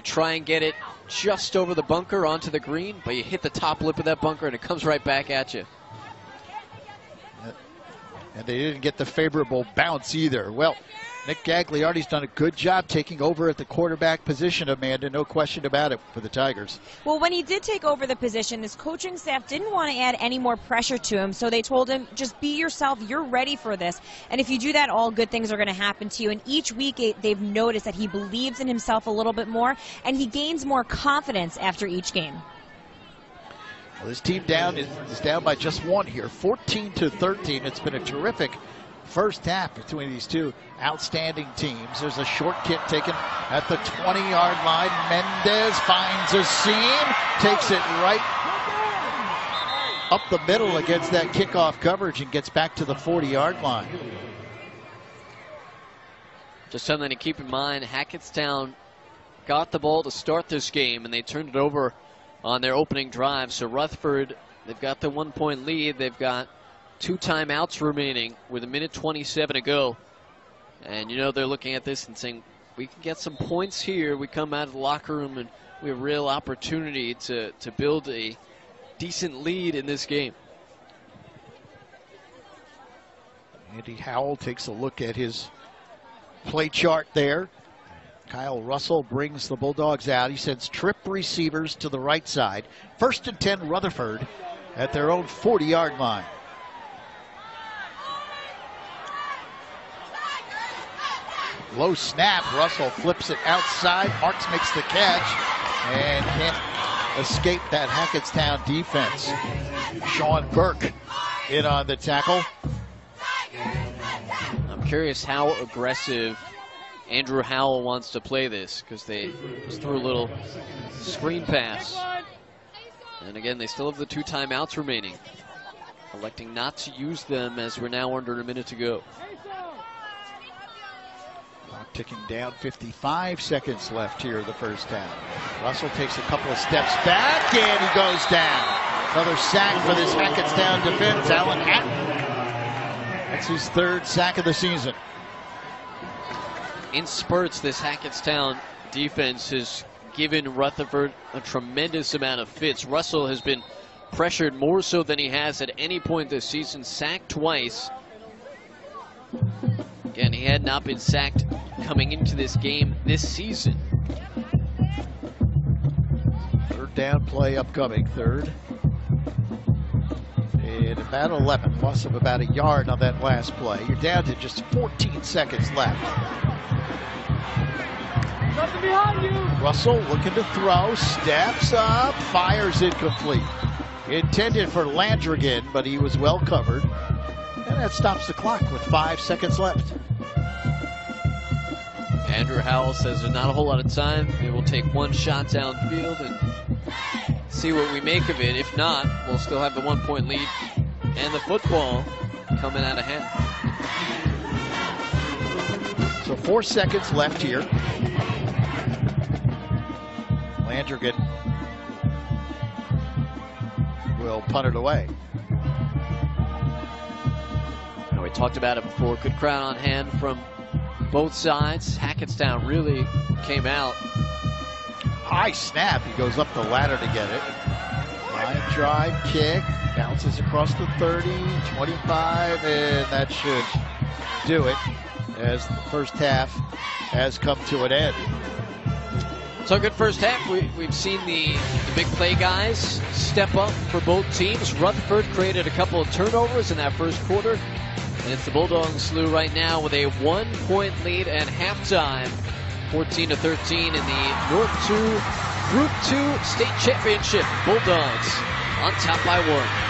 try and get it just over the bunker onto the green, but you hit the top lip of that bunker and it comes right back at you. And they didn't get the favorable bounce either. Well, Nick Gagliardi's done a good job taking over at the quarterback position, Amanda, no question about it, for the Tigers. Well, when he did take over the position, his coaching staff didn't want to add any more pressure to him, so they told him, just be yourself, you're ready for this. And if you do that, all good things are going to happen to you. And each week they've noticed that he believes in himself a little bit more, and he gains more confidence after each game. Well, this team is down by just one here, 14-13. It's been a terrific first half between these two outstanding teams. There's a short kick taken at the 20-yard line. Mendez finds a seam, takes it right up the middle against that kickoff coverage and gets back to the 40-yard line. Just something to keep in mind, Hackettstown got the ball to start this game, and they turned it over on their opening drive. So Rutherford, they've got the 1-point lead. They've got 2 timeouts remaining with 1:27 to go. And, you know, they're looking at this and saying, we can get some points here. We come out of the locker room and we have a real opportunity to build a decent lead in this game. Andy Howell takes a look at his play chart there. Kyle Russell brings the Bulldogs out. He sends trip receivers to the right side. 1st and 10 Rutherford at their own 40-yard line. Low snap. Russell flips it outside. Marks makes the catch and can't escape that Hackettstown defense. Sean Burke in on the tackle. I'm curious how aggressive Andrew Howell wants to play this, because they just threw a little screen pass. And again, they still have the 2 timeouts remaining, electing not to use them as we're now under a minute to go. Clock ticking down, 55 seconds left here in the first half. Russell takes a couple of steps back, and he goes down. Another sack for this Hackettstown defense, Alan Hatton. That's his 3rd sack of the season. In spurts, this Hackettstown defense has given Rutherford a tremendous amount of fits. Russell has been pressured more so than he has at any point this season, sacked twice. Again, he had not been sacked coming into this game this season. 3rd down play upcoming, 3rd. And about 11, loss of about a yard on that last play. You're down to just 14 seconds left. Nothing behind you. Russell looking to throw, steps up, fires incomplete. Intended for Landrigan, but he was well covered. And that stops the clock with 5 seconds left. Andrew Howell says there's not a whole lot of time. Maybe we'll take 1 shot downfield and see what we make of it. If not, we'll still have the 1-point lead and the football coming out of hand. So 4 seconds left here. Landrigan will punt it away. We talked about it before. Good crowd on hand from both sides. Hackettstown really came out. High snap. He goes up the ladder to get it. Line drive kick. Bounces across the 30, 25, and that should do it as the first half has come to an end. So good first half. We've seen the big play guys step up for both teams. Rutherford created a couple of turnovers in that first quarter. And it's the Bulldogs, Lou, right now with a 1-point lead at halftime. 14-13 in the North 2 Group 2 State Championship. Bulldogs on top by 1.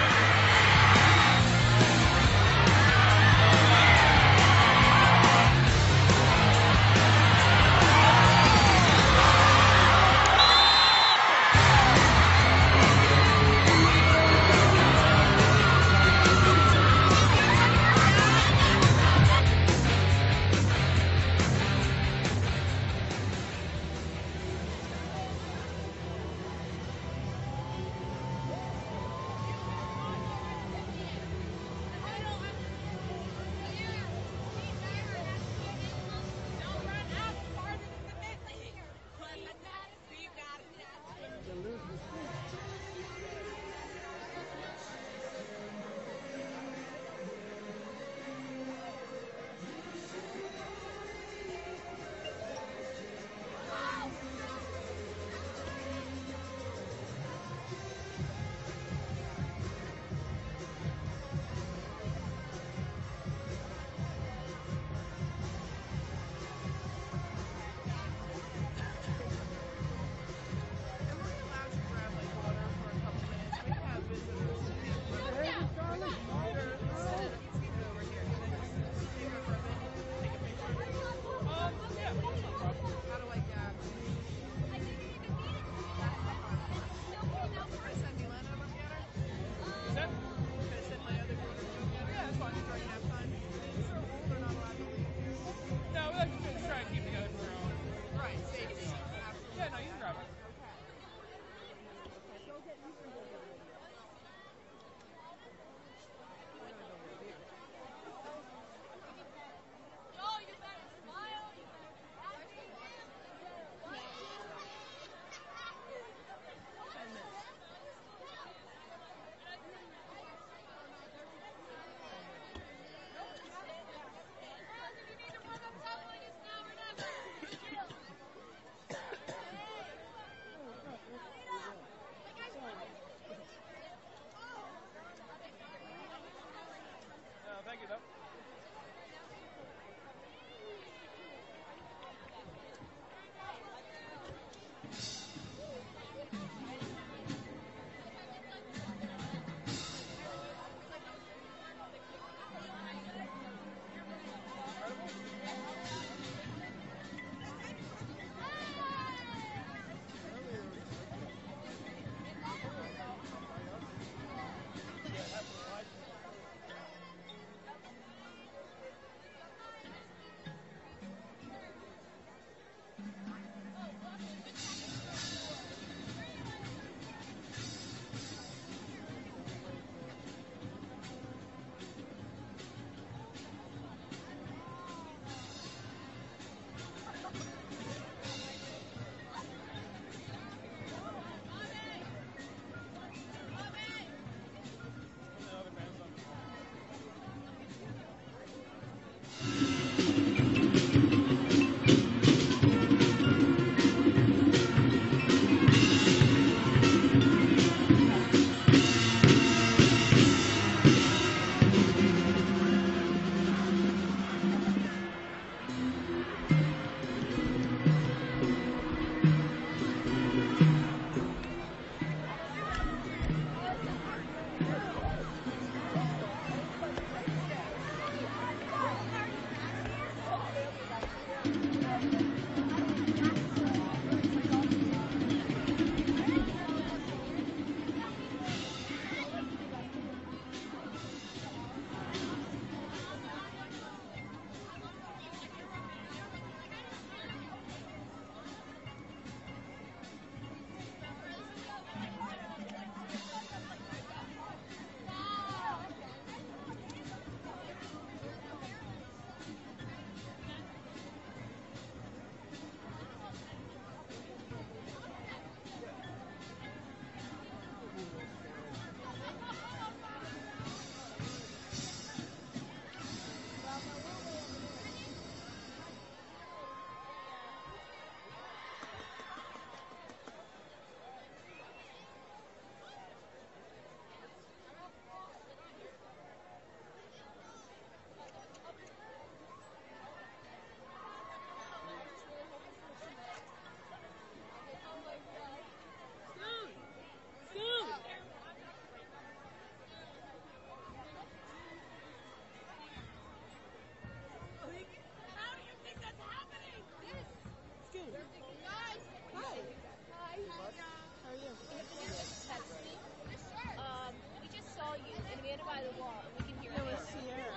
it by the wall. We can hear it. It was Sierra.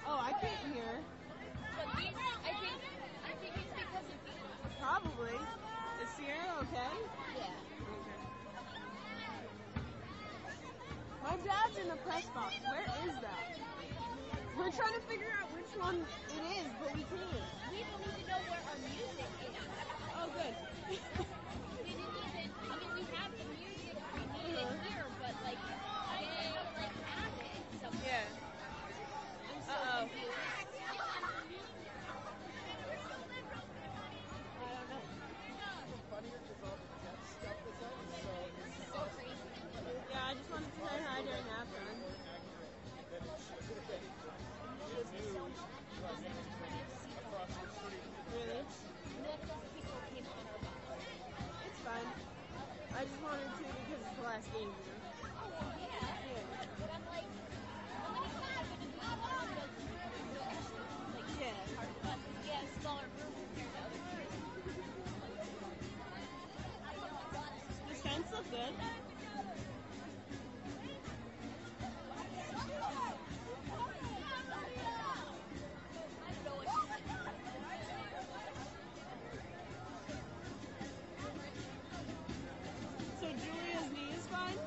Oh, I can't hear. But these, I think it's because of these. Probably. Is Sierra okay? Yeah. Okay. My dad's in the press box. Where is that? We're trying to figure out which one it is, but we can't. We don't need to know where our music is. Oh, good. We didn't even, I mean, we have the music, we need it here, but like, they like have it somewhere. Yeah. Uh-oh. Yeah, I just wanted to say hi during halftime. Really? It's fine. I just wanted to because it's the last game, you know? But I'm like, how many times are gonna be yeah, smaller room compared to other kids. The scents look good. So Julia's knee is fine?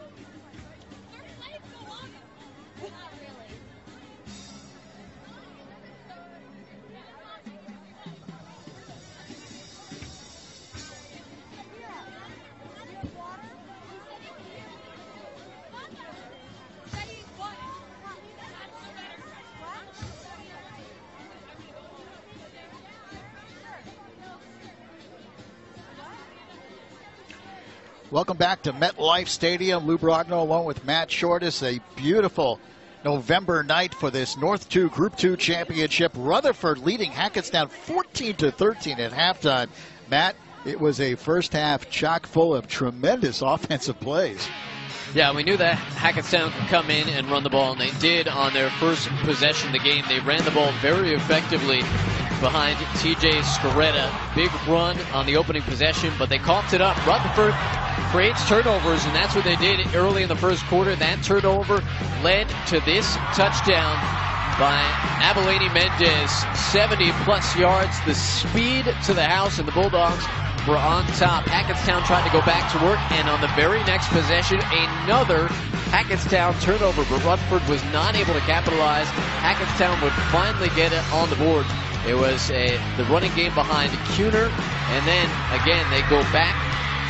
Not really. Welcome back to MetLife Stadium. Lou Brogno along with Matt Shortis. A beautiful November night for this North 2 Group 2 championship. Rutherford leading Hackettstown 14-13 at halftime. Matt, it was a first half chock full of tremendous offensive plays. Yeah, we knew that Hackettstown could come in and run the ball, and they did on their first possession of the game. They ran the ball very effectively behind TJ Scaretta. Big run on the opening possession, but they coughed it up. Rutherford creates turnovers, and that's what they did early in the first quarter. That turnover led to this touchdown by Abilene Mendez. 70-plus yards, the speed to the house, and the Bulldogs were on top. Hackettstown tried to go back to work, and on the very next possession, another Hackettstown turnover, but Rutherford was not able to capitalize. Hackettstown would finally get it on the board. It was the running game behind Kuhner, and then again they go back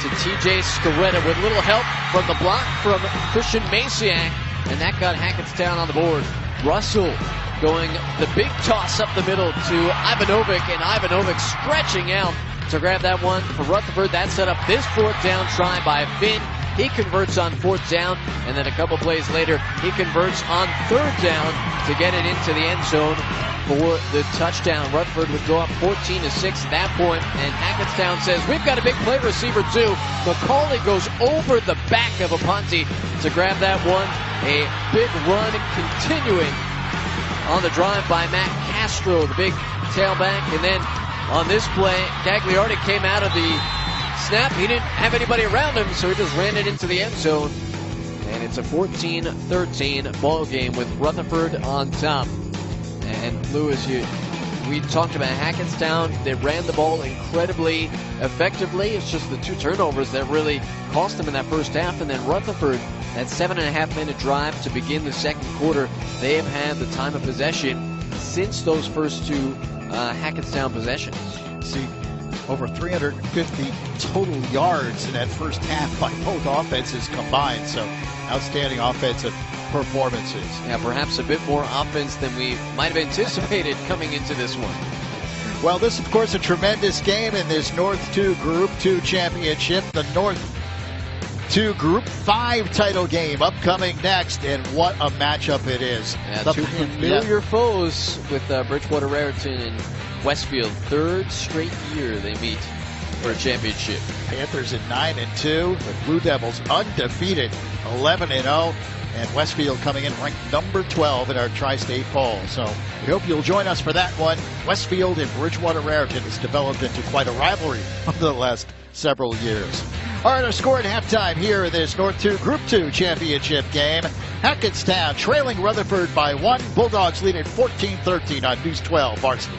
to TJ Scaretta with little help from the block from Christian Masiak, and that got Hackettstown on the board. Russell going the big toss up the middle to Ivanovic, and Ivanovic stretching out to grab that one for Rutherford. That set up this fourth down try by Finn. He converts on fourth down, and then a couple plays later, he converts on third down to get it into the end zone for the touchdown. Rutherford would go up 14-6 at that point, and Hackettstown says, we've got a big play receiver too. McCauley goes over the back of Aponte to grab that one. A big run continuing on the drive by Matt Castro, the big tailback, and then on this play, Gagliardi came out of the snap. He didn't have anybody around him, so he just ran it into the end zone. And it's a 14-13 ball game with Rutherford on top. And Lewis, we talked about Hackettstown. They ran the ball incredibly effectively. It's just the two turnovers that really cost them in that first half. And then Rutherford, that 7.5-minute drive to begin the second quarter, they have had the time of possession since those first two Hackettstown possessions. See, over 350 total yards in that first half by both offenses combined. So outstanding offensive performances. Yeah, perhaps a bit more offense than we might have anticipated coming into this one. Well, this, of course, a tremendous game in this North 2 Group 2 championship. The North 2 Group 5 title game upcoming next, and what a matchup it is. Yeah, two familiar foes with Bridgewater Raritan and Westfield. Third straight year they meet for a championship. Panthers at 9-2, the Blue Devils undefeated 11-0, and Westfield coming in ranked number 12 in our tri-state poll. So we hope you'll join us for that one. Westfield and Bridgewater Raritan has developed into quite a rivalry over the last several years. All right, our score at halftime here in this North 2 Group 2 championship game. Hackettstown trailing Rutherford by 1. Bulldogs lead at 14-13 on News 12 Varsity.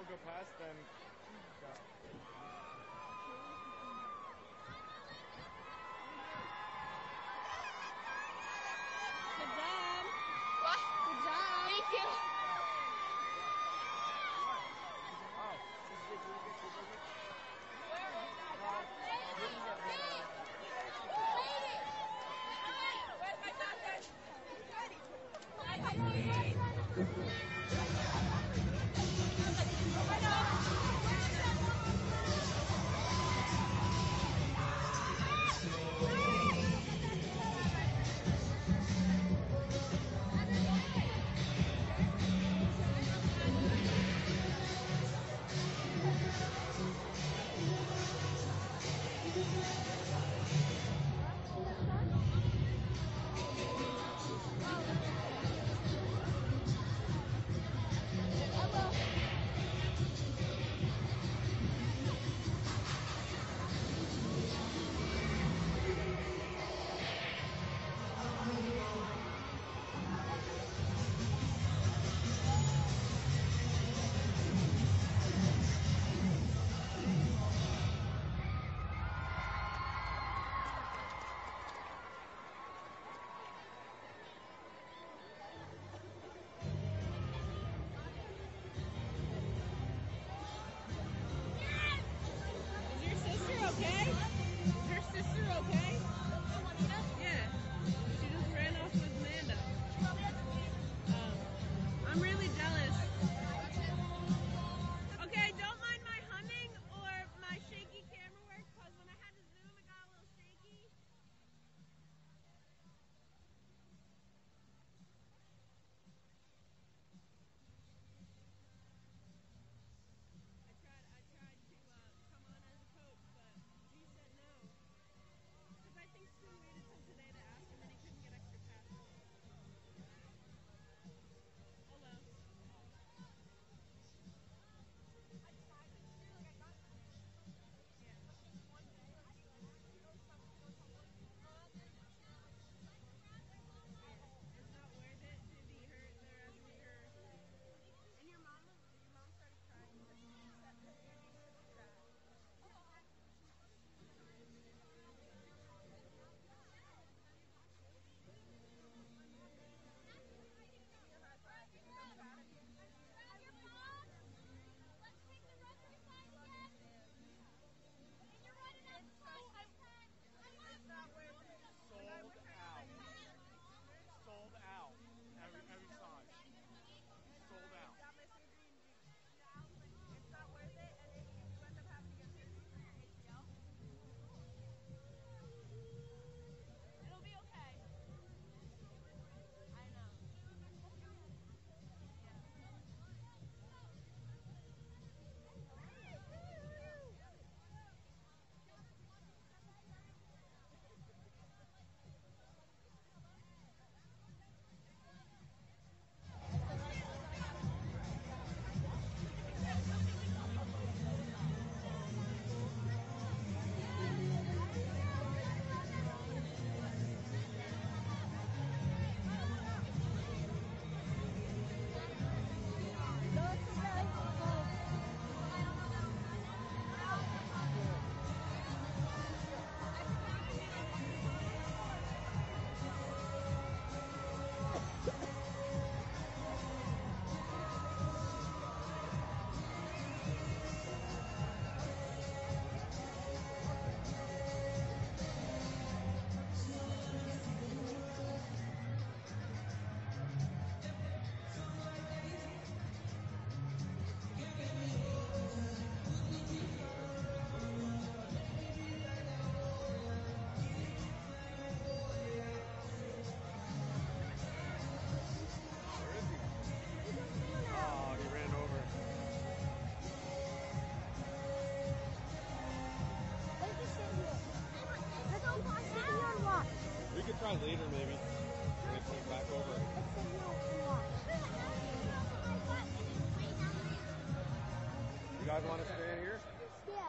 Go past, then go. Good job. What? Good job. Thank you.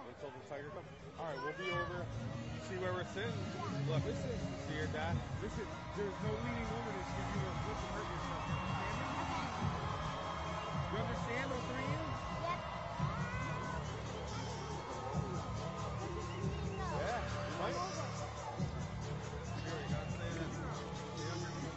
Until the Tiger comes. All right, we'll be over. See where we're sitting. Look, listen. See your dad. Listen, there's no leading woman that's going to flip and hurt yourself. You understand those 3 U's? Yep. Yeah, right? Here, you gotta say that. See underneath.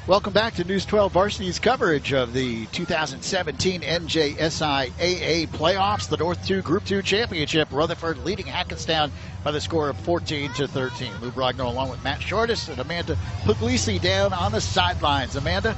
Welcome back to News 12 Varsity's coverage of the 2017 NJSIAA playoffs, the North 2 Group 2 Championship. Rutherford leading Hackettstown by the score of 14-13. Lou Brogno along with Matt Shortis and Amanda Puglisi down on the sidelines. Amanda?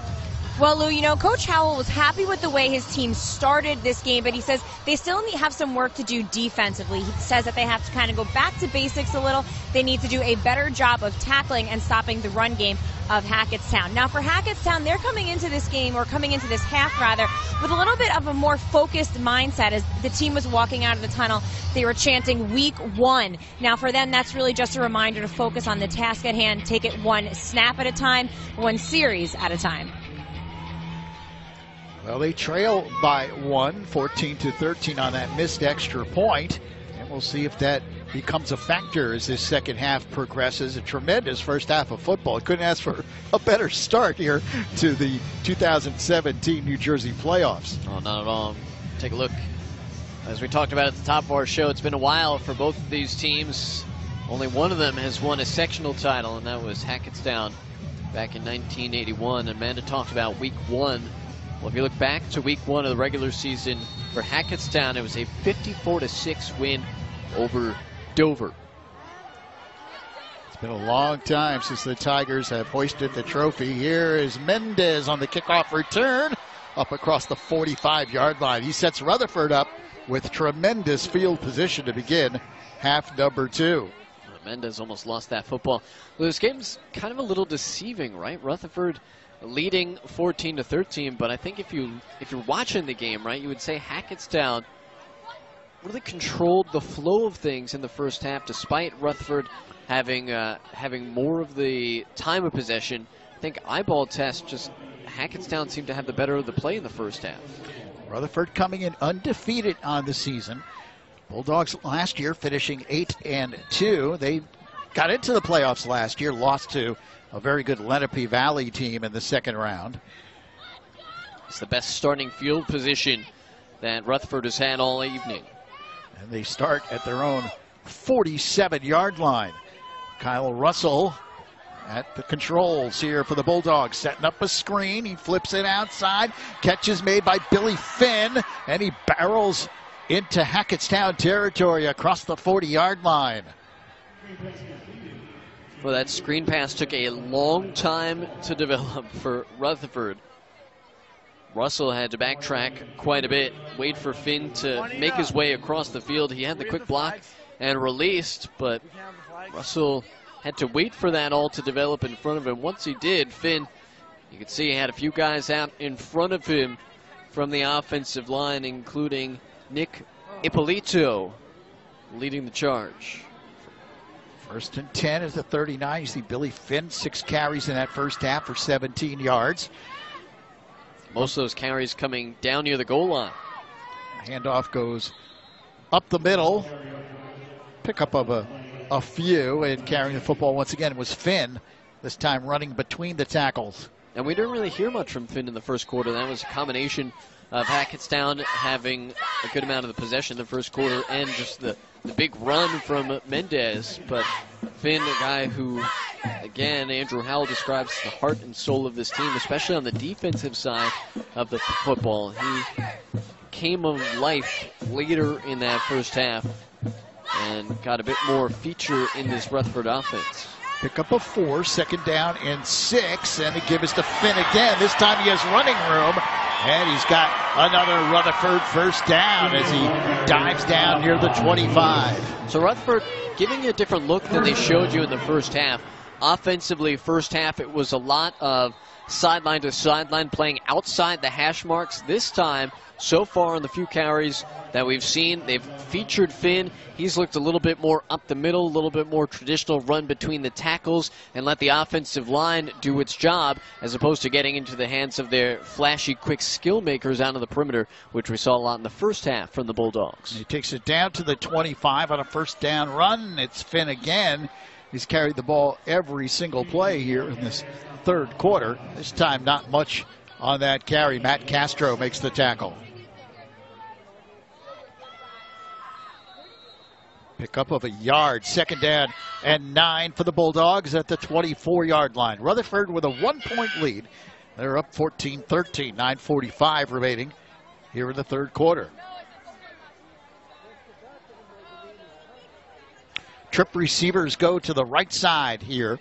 Well, Lou, you know, Coach Howell was happy with the way his team started this game, but he says they still have some work to do defensively. He says that they have to kind of go back to basics a little. They need to do a better job of tackling and stopping the run game of Hackettstown. Now, for Hackettstown, they're coming into this game, or coming into this half, rather, with a little bit of a more focused mindset. As the team was walking out of the tunnel, they were chanting week 1. Now, for them, that's really just a reminder to focus on the task at hand, take it one snap at a time, one series at a time. Well, they trail by 1, 14-13 on that missed extra point, and we'll see if that becomes a factor as this second half progresses. A tremendous first half of football. Couldn't ask for a better start here to the 2017 New Jersey playoffs. Oh, not at all. Take a look. As we talked about at the top of our show, it's been a while for both of these teams. Only one of them has won a sectional title, and that was Hackettstown back in 1981. Amanda talked about week 1. Well, if you look back to week 1 of the regular season for Hackettstown, it was a 54-6 win over Dover. It's been a long time since the Tigers have hoisted the trophy. Here is Mendez on the kickoff return up across the 45-yard line. He sets Rutherford up with tremendous field position to begin half number 2. Mendez almost lost that football. Well, this game's kind of a little deceiving, right? Rutherford leading 14-13, but I think if you're watching the game, right, you would say Hackettstown really controlled the flow of things in the first half, despite Rutherford having more of the time of possession. I think eyeball test, just Hackettstown seemed to have the better of the play in the first half. Rutherford coming in undefeated on the season. Bulldogs last year finishing 8-2. They got into the playoffs last year, lost to a very good Lenape Valley team in the second round. It's the best starting field position that Rutherford has had all evening. And they start at their own 47-yard line. Kyle Russell at the controls here for the Bulldogs, setting up a screen. He flips it outside. Catch is made by Billy Finn, and he barrels into Hackettstown territory across the 40-yard line. Well, that screen pass took a long time to develop for Rutherford. Russell had to backtrack quite a bit, wait for Finn to make his way across the field. He had the quick block and released, but Russell had to wait for that all to develop in front of him. Once he did, Finn, you could see he had a few guys out in front of him from the offensive line, including Nick Ippolito leading the charge. 1st and 10 is the 39. You see Billy Finn, 6 carries in that first half for 17 yards. Most of those carries coming down near the goal line. Handoff goes up the middle. Pickup of a few, and carrying the football once again was Finn, this time running between the tackles. And we didn't really hear much from Finn in the first quarter. That was a combination of Hackettstown having a good amount of the possession in the first quarter and just the big run from Mendez. But Finn, a guy who, again, Andrew Howell describes the heart and soul of this team, especially on the defensive side of the football. He came of life later in that first half and got a bit more feature in this Rutherford offense. Pick up a 4, 2nd down and 6, and they give us to Finn again. This time he has running room, and he's got another Rutherford first down as he dives down near the 25. So Rutherford giving you a different look than they showed you in the first half. Offensively, first half, it was a lot of sideline to sideline, playing outside the hash marks. This time, so far on the few carries that we've seen, they've featured Finn. He's looked a little bit more up the middle, a little bit more traditional run between the tackles, and let the offensive line do its job, as opposed to getting into the hands of their flashy, quick skill makers out of the perimeter, which we saw a lot in the first half from the Bulldogs. He takes it down to the 25 on a first down run. It's Finn again. He's carried the ball every single play here in this third quarter. This time not much on that carry. Matt Castro makes the tackle. Pickup of a yard. 2nd down and 9 for the Bulldogs at the 24-yard line. Rutherford with a 1-point lead. They're up 14-13. 9:45 remaining here in the third quarter. Trip receivers go to the right side here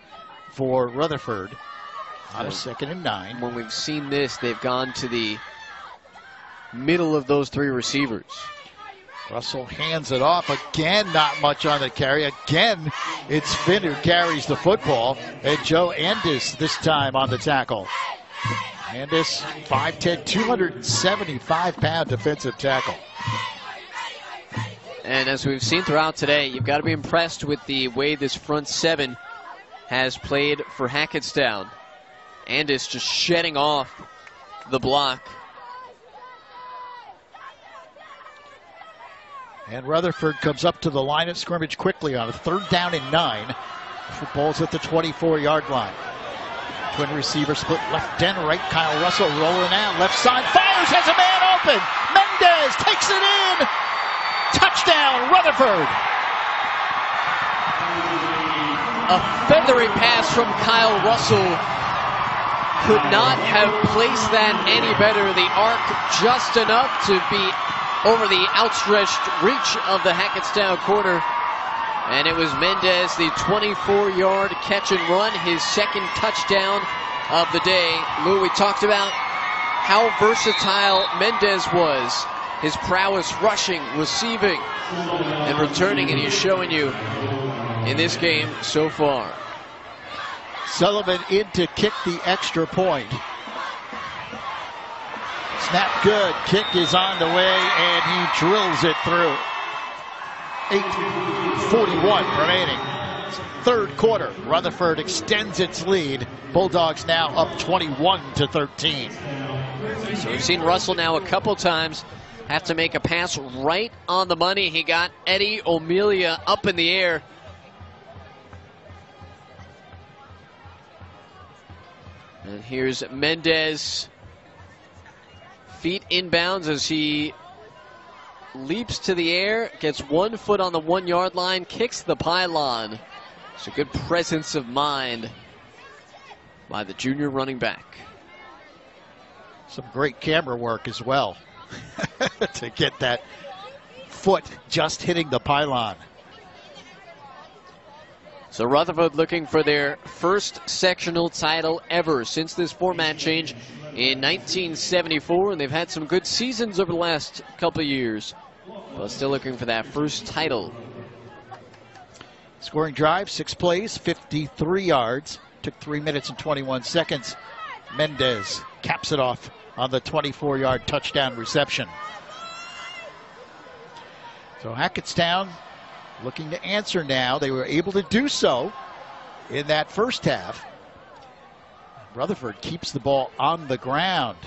for Rutherford on a 2nd and 9. When we've seen this, they've gone to the middle of those 3 receivers. Russell hands it off again. Not much on the carry. Again, it's Finn who carries the football, and Joe Andis this time on the tackle. Andis, 5'10", 275-pound defensive tackle. And as we've seen throughout today, you've got to be impressed with the way this front 7 has played for Hackettstown. Andis just shedding off the block. And Rutherford comes up to the line of scrimmage quickly on a 3rd down and 9. Football's at the 24-yard line. Twin receiver split left and right. Kyle Russell rolling out. Left side fires, has a man open. Mendez takes it in. Touchdown, Rutherford. A feathery pass from Kyle Russell. Could not have placed that any better. The arc just enough to be over the outstretched reach of the Hackettstown corner. And it was Mendez, the 24-yard catch and run, his 2nd touchdown of the day. Lou, we talked about how versatile Mendez was. His prowess rushing, receiving, and returning, and he's showing you in this game so far. Sullivan in to kick the extra point. Snap good. Kick is on the way, and he drills it through. 8:41 remaining. Third quarter. Rutherford extends its lead. Bulldogs now up 21-13. So we've seen Russell now a couple times have to make a pass right on the money. He got Eddie O'Melia up in the air. And here's Mendez. Feet inbounds as he leaps to the air, gets 1 foot on the 1-yard line, kicks the pylon. It's a good presence of mind by the junior running back. Some great camera work as well to get that foot just hitting the pylon. So Rutherford looking for their first sectional title ever since this format change in 1974, and they've had some good seasons over the last couple of years, but still looking for that first title. Scoring drive, 6 plays, 53 yards. Took 3 minutes and 21 seconds. Mendez caps it off on the 24-yard touchdown reception. So Hackettstown looking to answer now. They were able to do so in that first half. Rutherford keeps the ball on the ground.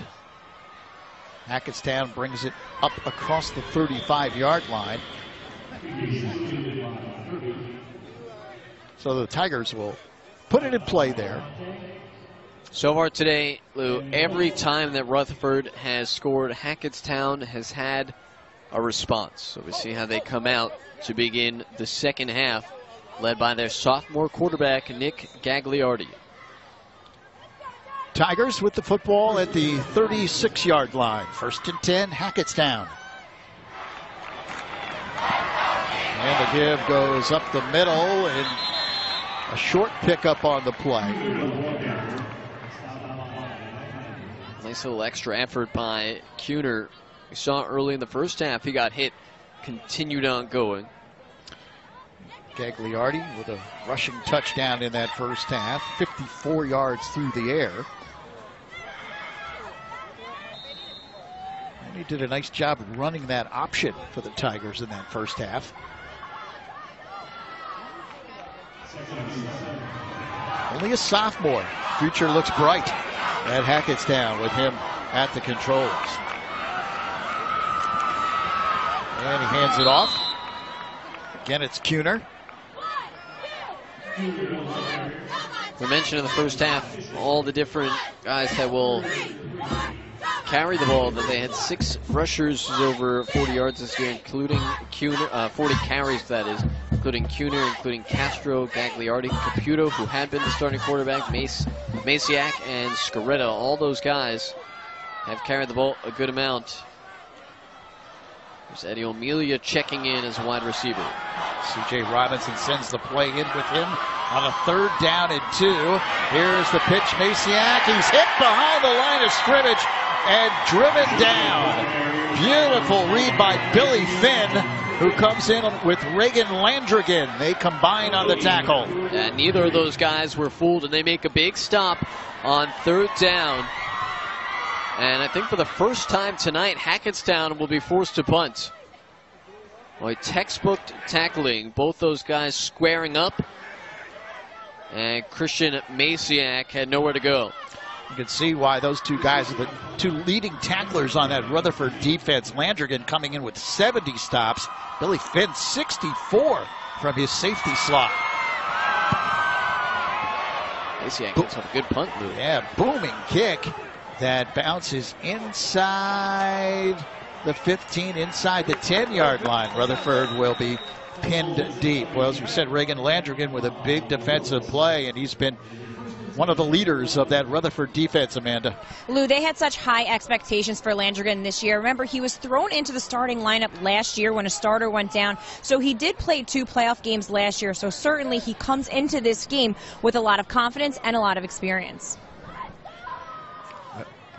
Hackettstown brings it up across the 35-yard line. So the Tigers will put it in play there. So far today, Lou, every time that Rutherford has scored, Hackettstown has had a response. So we see how they come out to begin the second half, led by their sophomore quarterback, Nick Gagliardi. Tigers with the football at the 36-yard line. 1st and 10, Hackettstown. And the give goes up the middle, and a short pickup on the play. Nice little extra effort by Kuhner. We saw early in the first half he got hit, continued on going. Gagliardi with a rushing touchdown in that first half, 54 yards through the air. And he did a nice job of running that option for the Tigers in that first half. Only a sophomore. Future looks bright at Hackettstown with him at the controls. And he hands it off. Again, it's Kuhner. We mentioned in the first half all the different guys that will carry the ball. That they had 6 rushers over 40 yards this year, including Kuhner, 40 carries, that is, including Kuhner, including Castro, Gagliardi, Caputo, who had been the starting quarterback, Masiak, and Scaretta. All those guys have carried the ball a good amount. There's Eddie O'Melia checking in as a wide receiver. C.J. Robinson sends the play in with him on a 3rd down and 2. Here's the pitch, Masiak. He's hit behind the line of scrimmage and driven down. Beautiful read by Billy Finn, who comes in with Reagan Landrigan. They combine on the tackle. And neither of those guys were fooled, and they make a big stop on 3rd down. And I think for the first time tonight, Hackettstown will be forced to punt. Boy, textbook tackling, both those guys squaring up. And Christian Masiak had nowhere to go. You can see why those two guys are the 2 leading tacklers on that Rutherford defense. Landrigan coming in with 70 stops. Billy Finn, 64 from his safety slot. Masiak gets off a good punt move. Yeah, booming kick that bounces inside the 15, inside the 10-yard line. Rutherford will be pinned deep. Well, as we said, Reagan Landrigan with a big defensive play, and he's been one of the leaders of that Rutherford defense, Amanda. Lou, they had such high expectations for Landrigan this year. Remember, he was thrown into the starting lineup last year when a starter went down. So he did play 2 playoff games last year. So certainly he comes into this game with a lot of confidence and a lot of experience.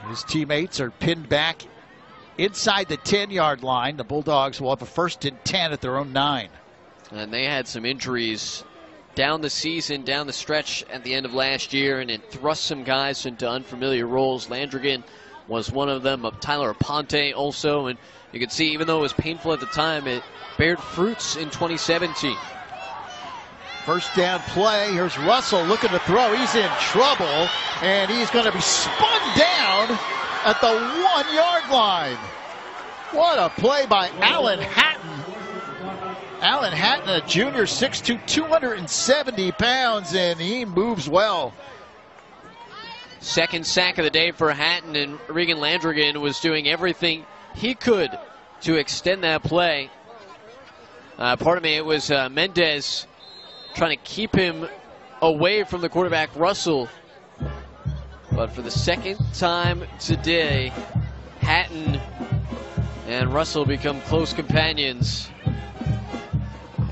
His teammates are pinned back inside the 10-yard line. The Bulldogs will have a 1st and 10 at their own 9. And they had some injuries down the season, down the stretch at the end of last year, and it thrust some guys into unfamiliar roles. Landrigan was one of them, Tyler Aponte also, and you can see, even though it was painful at the time, it bared fruits in 2017. 1st down play. Here's Russell looking to throw. He's in trouble, and he's going to be spun down at the 1-yard line. What a play by Alan Hatton. Alan Hatton, a junior, 6'2", 270 pounds, and he moves well. 2nd sack of the day for Hatton, and Regan Landrigan was doing everything he could to extend that play. It was Mendez trying to keep him away from the quarterback, Russell. But for the second time today, Hatton and Russell become close companions.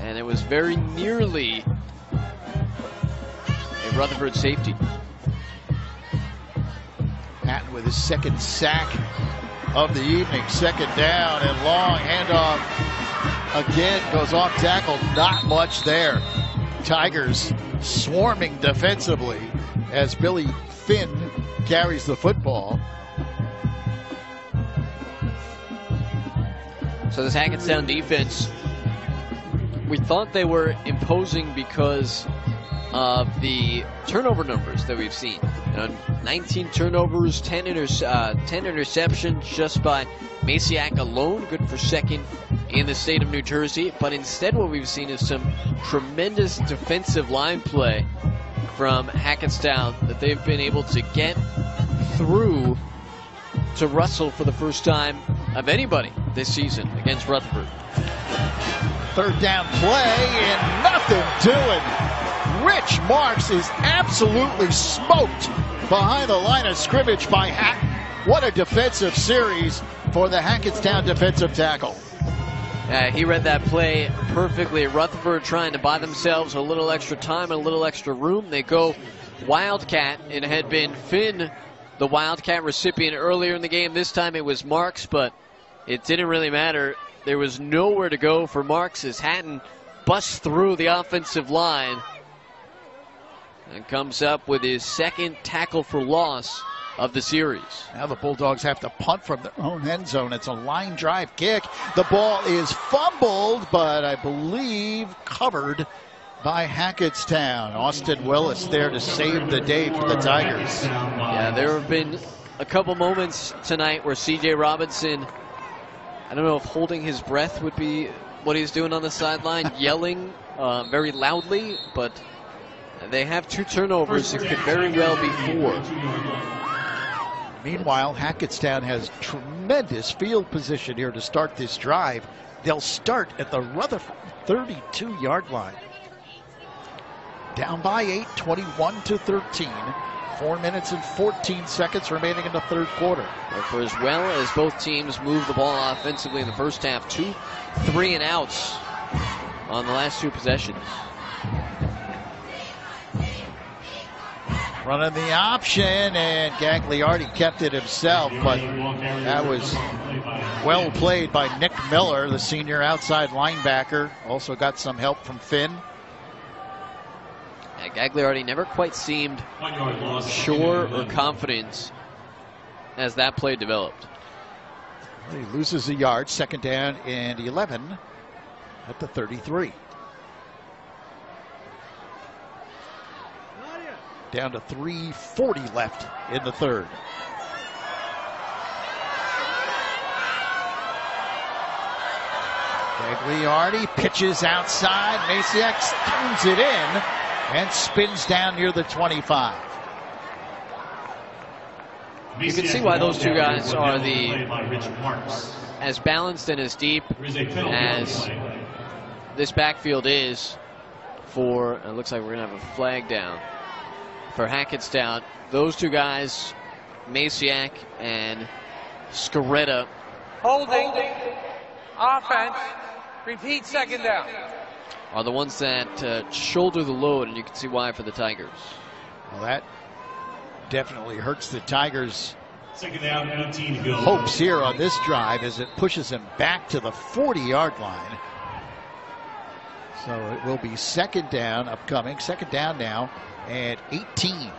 And it was very nearly a Rutherford safety. Hatton with his second sack of the evening. Second down and long handoff. Again, goes off tackle. Not much there. Tigers swarming defensively as Billy Finn carries the football. So this Hackettstown defense, we thought they were imposing because of the turnover numbers that we've seen. 19 turnovers, 10 interceptions just by Masiak alone, good for second in the state of New Jersey. But instead what we've seen is some tremendous defensive line play from Hackettstown that they've been able to get through to Russell for the first time of anybody this season against Rutherford. Third down play and nothing doing. Rich Marks is absolutely smoked behind the line of scrimmage by Hatton. What a defensive series for the Hackettstown defensive tackle. He read that play perfectly. Rutherford trying to buy themselves a little extra time and a little extra room. They go Wildcat. It had been Finn, the Wildcat recipient, earlier in the game. This time it was Marks, but it didn't really matter. There was nowhere to go for Marks as Hatton busts through the offensive line and comes up with his second tackle for loss of the series. Now the Bulldogs have to punt from their own end zone. It's a line drive kick. The ball is fumbled, but I believe covered by Hackettstown. Austin Willis there to save the day for the Tigers. Yeah, there have been a couple moments tonight where C.J. Robinson, I don't know if holding his breath would be what he's doing on the sideline, yelling very loudly, but they have 2 turnovers. It could very well be 4. Meanwhile, Hackettstown has tremendous field position here to start this drive. They'll start at the Rutherford 32-yard line. Down by 8, 21-13. 4 minutes and 14 seconds remaining in the third quarter. But for as well as both teams move the ball offensively in the first half, 2 3 and outs on the last 2 possessions. Running the option, and Gagliardi kept it himself, but that was well played by Nick Miller, the senior outside linebacker. Also got some help from Finn. Yeah, Gagliardi never quite seemed sure or confident as that play developed. He loses a yard, second down and 11 at the 33. Down to 3:40 left in the third. Gagliardi pitches outside. Masiak turns it in and spins down near the 25. You can see why those two guys are as balanced and as deep as this backfield is for, it looks like we're going to have a flag down for Hackettstown. Those two guys, Masiak and Scaretta. Holding. Offense. Repeat second down. Are the ones that shoulder the load, and you can see why for the Tigers. Well, that definitely hurts the Tigers' second down, 18 to go. hopes here on this drive as it pushes them back to the 40-yard line. So it will be second down upcoming. Second down now at 18.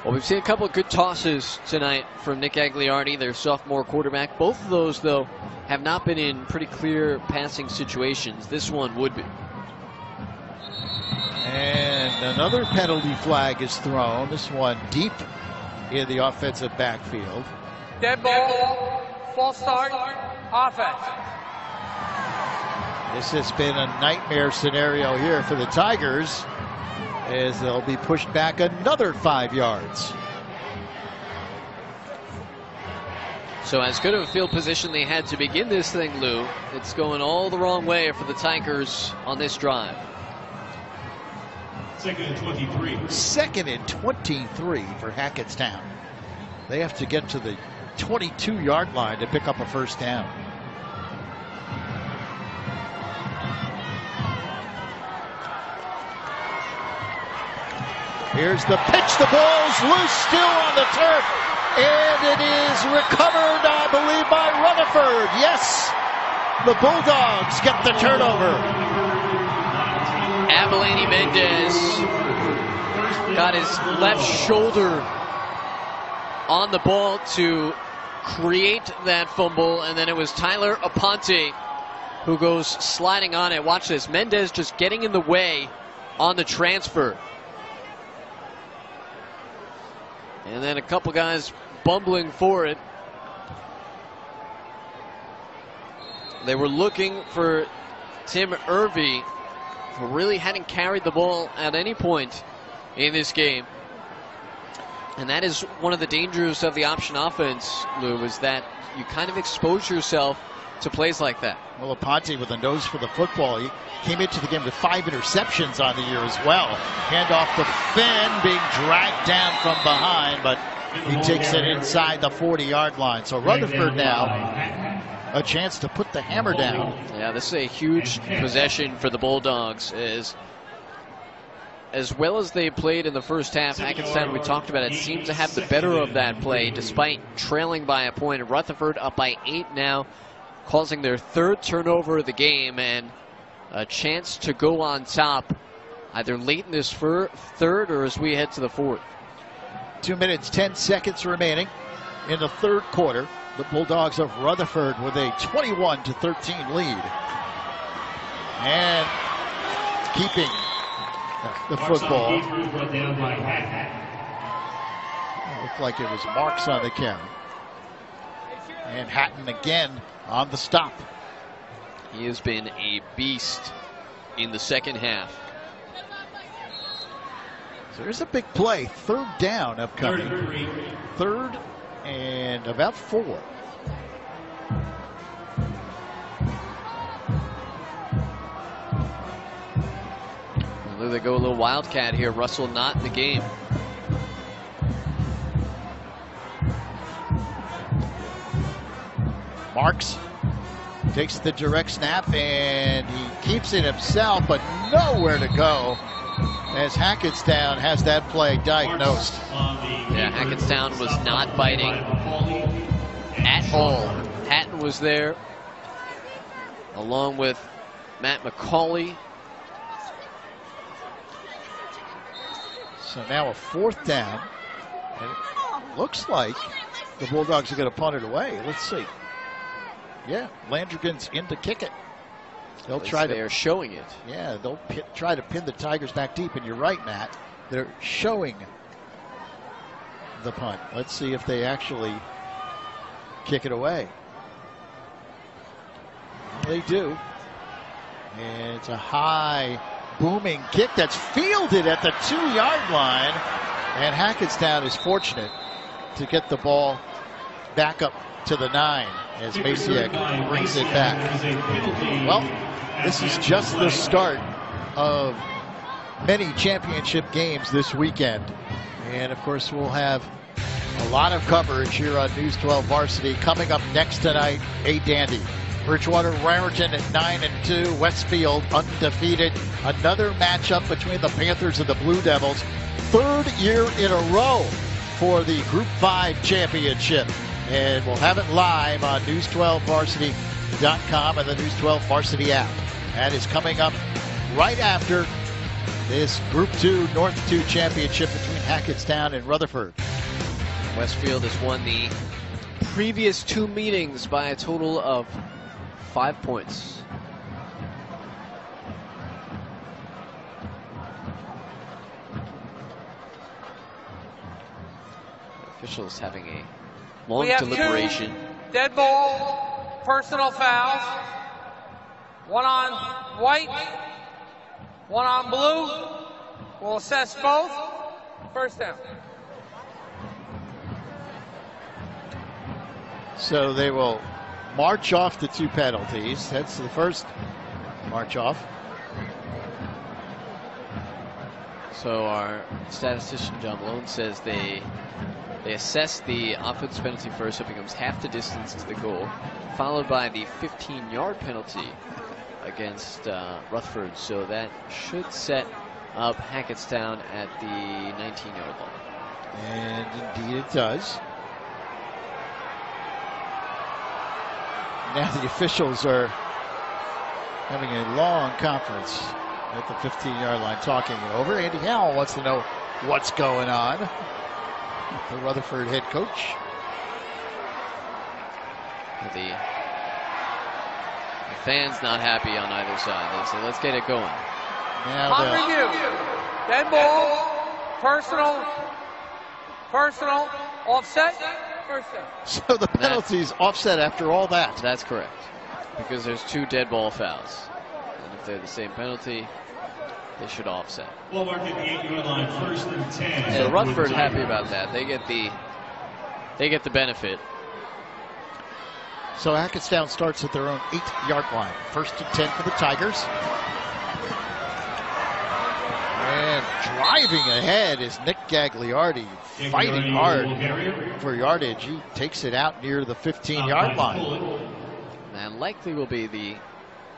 Well, we've seen a couple of good tosses tonight from Nick Gagliardi, their sophomore quarterback. Both of those, though, have not been in pretty clear passing situations. This one would be. And another penalty flag is thrown. This one deep in the offensive backfield. Dead ball. False start. Offense. This has been a nightmare scenario here for the Tigers, as they'll be pushed back another 5 yards. So as good of a field position they had to begin this thing, Lou, it's going all the wrong way for the Tigers on this drive. Second and 23. 2nd and 23 for Hackettstown. They have to get to the 22-yard line to pick up a first down. Here's the pitch. The ball's loose, still on the turf. And it is recovered, I believe, by Rutherford. Yes, the Bulldogs get the turnover. Abilene Mendez got his left shoulder on the ball to create that fumble, and then it was Tyler Aponte who goes sliding on it. Watch this. Mendez just getting in the way on the transfer. And then a couple guys bumbling for it. They were looking for Tim Irvey, who really hadn't carried the ball at any point in this game. And that is one of the dangers of the option offense, Lou, is that you kind of expose yourself to plays like that. Well, Aponte with a nose for the football. He came into the game with 5 interceptions on the year as well. Hand off to Finn, being dragged down from behind, but he takes it inside the 40-yard line. So Rutherford now a chance to put the hammer down. Yeah, this is a huge possession for the Bulldogs. As well as they played in the first half, Hackettstown, we talked about it, seems to have the better of that play despite trailing by a point. Rutherford up by 8 now, causing their 3rd turnover of the game, and a chance to go on top either late in this 3rd or as we head to the 4th. 2 minutes, 10 seconds remaining in the 3rd quarter. The Bulldogs of Rutherford with a 21-13 lead. And keeping the football. Looked like it was Marks on the carry. And Hatton again on the stop. He has been a beast in the second half. So there's a big play. 3rd down upcoming. 3rd and about 4. They go a little wildcat here. Russell not in the game. Marks takes the direct snap and he keeps it himself, but nowhere to go as Hackettstown has that play diagnosed. Yeah, Hackettstown was not biting at all. Hatton was there along with Matt McCauley. So now a 4th down, and it looks like the Bulldogs are going to punt it away. Let's see. Yeah, Landrigan's in to kick it. They'll try to. They're showing it. Yeah, they'll try to pin the Tigers back deep, and you're right, Matt. They're showing the punt. Let's see if they actually kick it away. They do. And it's a high booming kick that's fielded at the 2-yard line, and Hackettstown is fortunate to get the ball back up to the 9 as Masiak brings it back. Well, this is just the start of many championship games this weekend, and of course we'll have a lot of coverage here on News 12 Varsity coming up next tonight. A dandy. Bridgewater Raritan at 9-2. Westfield undefeated. Another matchup between the Panthers and the Blue Devils. 3rd year in a row for the Group 5 championship. And we'll have it live on News12Varsity.com and the News 12 Varsity app. That is coming up right after this Group 2 North 2 championship between Hackettstown and Rutherford. Westfield has won the previous 2 meetings by a total of 5 points. Officials having a long We have deliberation. 2 dead ball personal fouls. 1 on white, 1 on blue. We'll assess both. First down. So they will march off the 2 penalties. That's the first march off. So our statistician John Malone says they assess the offensive penalty first. It becomes half the distance to the goal, followed by the 15-yard penalty against Rutherford. So that should set up Hackettstown at the 19-yard line. And indeed it does. Now the officials are having a long conference at the 15-yard line talking it over. Andy Howell wants to know what's going on. The Rutherford head coach. The fans not happy on either side. They say, let's get it going. Now On review. Dead ball. Personal. Offset. First down. So the penalty's offset after all that. That's correct. Because there's 2 dead ball fouls. And if they're the same penalty, they should offset. Ball mark at the 8-yard line, 1st and 10. So Rutherford happy about that. They get the benefit. So Hackettstown starts at their own 8-yard line. 1st and 10 for the Tigers. And driving ahead is Nick Gagliardi, fighting hard for yardage. He takes it out near the 15-yard line. And likely will be the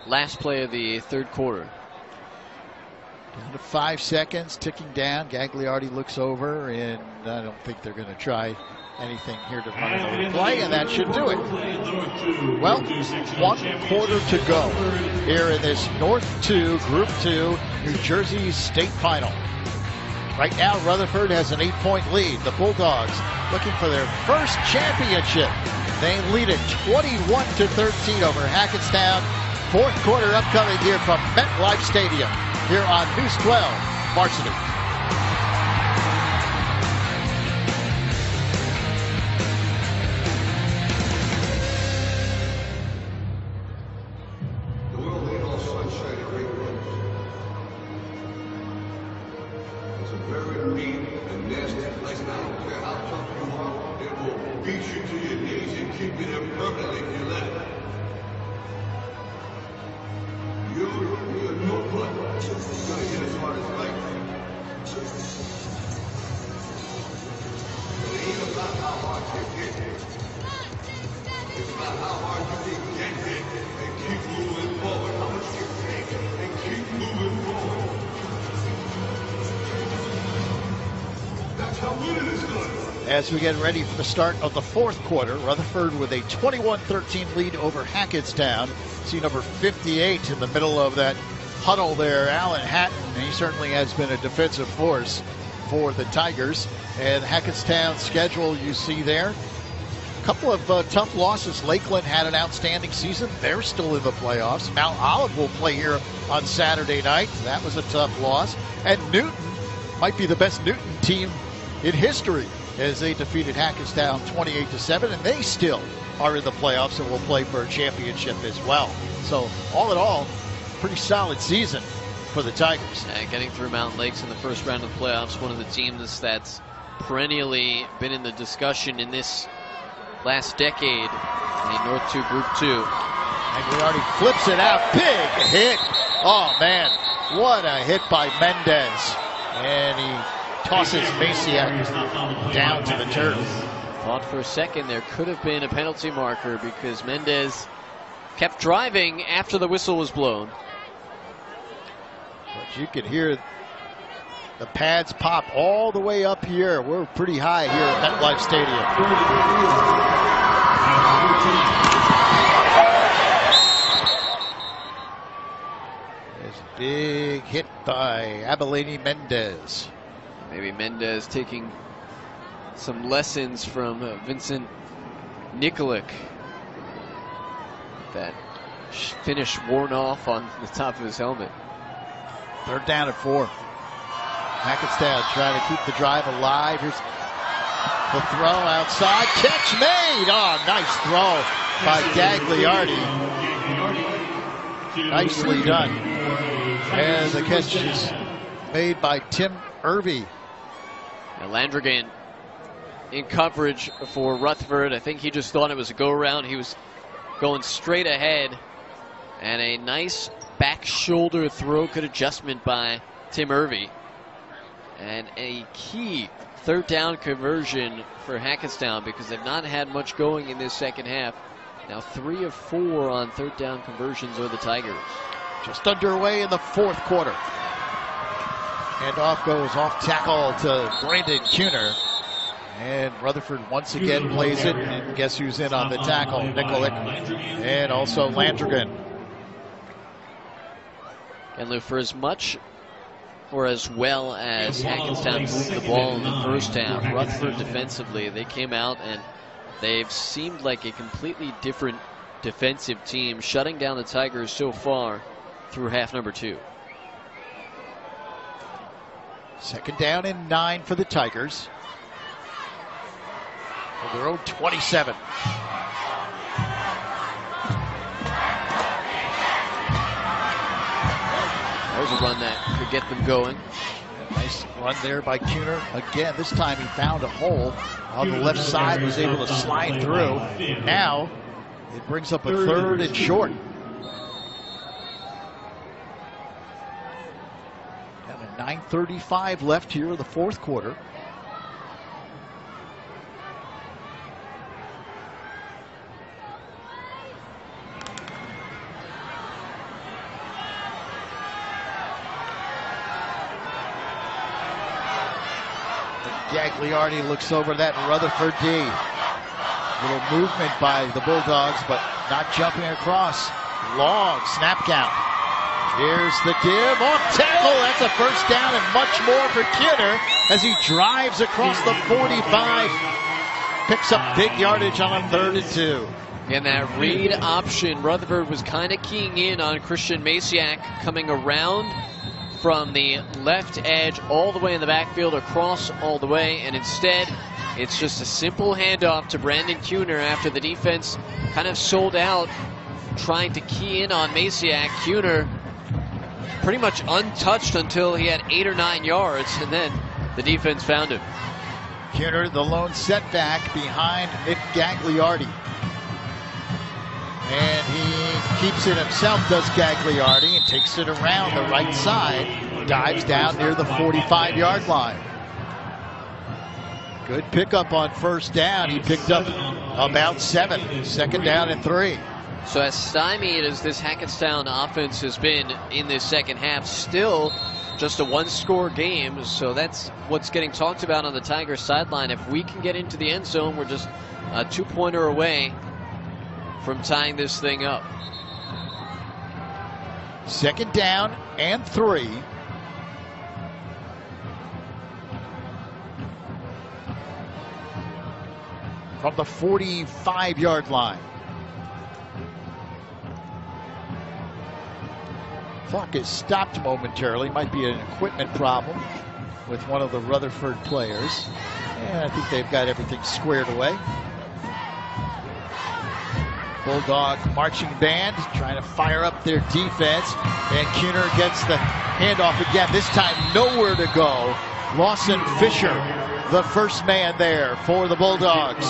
last play of the 3rd quarter. Down to 5 seconds, ticking down. Gagliardi looks over, and I don't think they're going to try anything here to run another play, and that should do it. Well, 1 quarter to go here in this North 2, Group 2, New Jersey State Final. Right now, Rutherford has an 8-point lead. The Bulldogs looking for their first championship. They lead it 21-13 over Hackettstown. 4th quarter upcoming here from MetLife Stadium here on News 12 Varsity. As we get ready for the start of the 4th quarter, Rutherford with a 21-13 lead over Hackettstown. See number 58 in the middle of that huddle there, Alan Hatton. He certainly has been a defensive force for the Tigers. And Hackettstown's schedule you see there. A couple of tough losses. Lakeland had an outstanding season. They're still in the playoffs. Mount Olive will play here on Saturday night. That was a tough loss. And Newton might be the best Newton team in history, as they defeated Hackettstown 28-7, and they still are in the playoffs and will play for a championship as well. So all in all, pretty solid season for the Tigers. And getting through Mountain Lakes in the first round of the playoffs, one of the teams that's perennially been in the discussion in this last decade in the North 2 Group 2. Gagliardi flips it out, big hit. Oh man, what a hit by Mendez. And he tosses Masiak down to the turf. Thought for a second there could have been a penalty marker because Mendez kept driving after the whistle was blown. But you could hear the pads pop all the way up here. We're pretty high here at MetLife Stadium. There's a big hit by Abelini Mendez. Maybe Mendez taking some lessons from Vincent Nikolic. That finish worn off on the top of his helmet. They're down at 4. Hackettstown trying to keep the drive alive. Here's the throw outside. Catch made. Oh, nice throw by Gagliardi. Nicely done. And the catch is made by Tim Irby. And Landrigan in coverage for Rutherford. I think he just thought it was a go-around. He was going straight ahead. And a nice back shoulder throw, good adjustment by Tim Irby. And a key third down conversion for Hackettstown, because they've not had much going in this second half. Now 3 of 4 on third down conversions are the Tigers. Just underway in the fourth quarter. And off goes off tackle to Brandon Kuhner. And Rutherford once again plays it. And guess who's in on the tackle? Nikolic and also Landrigan. And Lou, for as much or as well as Hackettstown moved the ball in the first half, Rutherford defensively, they came out and they've seemed like a completely different defensive team, shutting down the Tigers so far through half number 2. Second down and 9 for the Tigers. On their own 27. That was a run that could get them going. Nice run there by Kuhner. Again, this time he found a hole on the left side, was able to slide through. Now it brings up a 3rd and short. Down to 9:35 left here in the fourth quarter. Gagliardi looks over that Rutherford D. Little movement by the Bulldogs, but not jumping across. Long snap count. Here's the give. Off tackle. That's a first down and much more for Kuhner as he drives across the 45. Picks up big yardage on a 3rd and 2. And that read option, Rutherford was kind of keying in on Christian Masiak coming around from the left edge all the way in the backfield, across all the way, and instead it's just a simple handoff to Brandon Kuhner after the defense kind of sold out trying to key in on Masiak. Kuhner pretty much untouched until he had 8 or 9 yards, and then the defense found him. Kuhner, the lone setback behind Nick Gagliardi. And he keeps it himself, does Gagliardi, and takes it around the right side. Dives down near the 45-yard line. Good pickup on first down. He picked up about 7. Second down and 3. So as stymied as this Hackettstown offense has been in this second half, still just a 1-score game. So that's what's getting talked about on the Tigers sideline. If we can get into the end zone, we're just a 2-pointer away from tying this thing up. Second down and 3. From the 45-yard line. Clock is stopped momentarily. Might be an equipment problem with one of the Rutherford players. And I think they've got everything squared away. Bulldog marching band trying to fire up their defense. And Kuhner gets the handoff again. This time nowhere to go. Lawson Fisher, the first man there for the Bulldogs.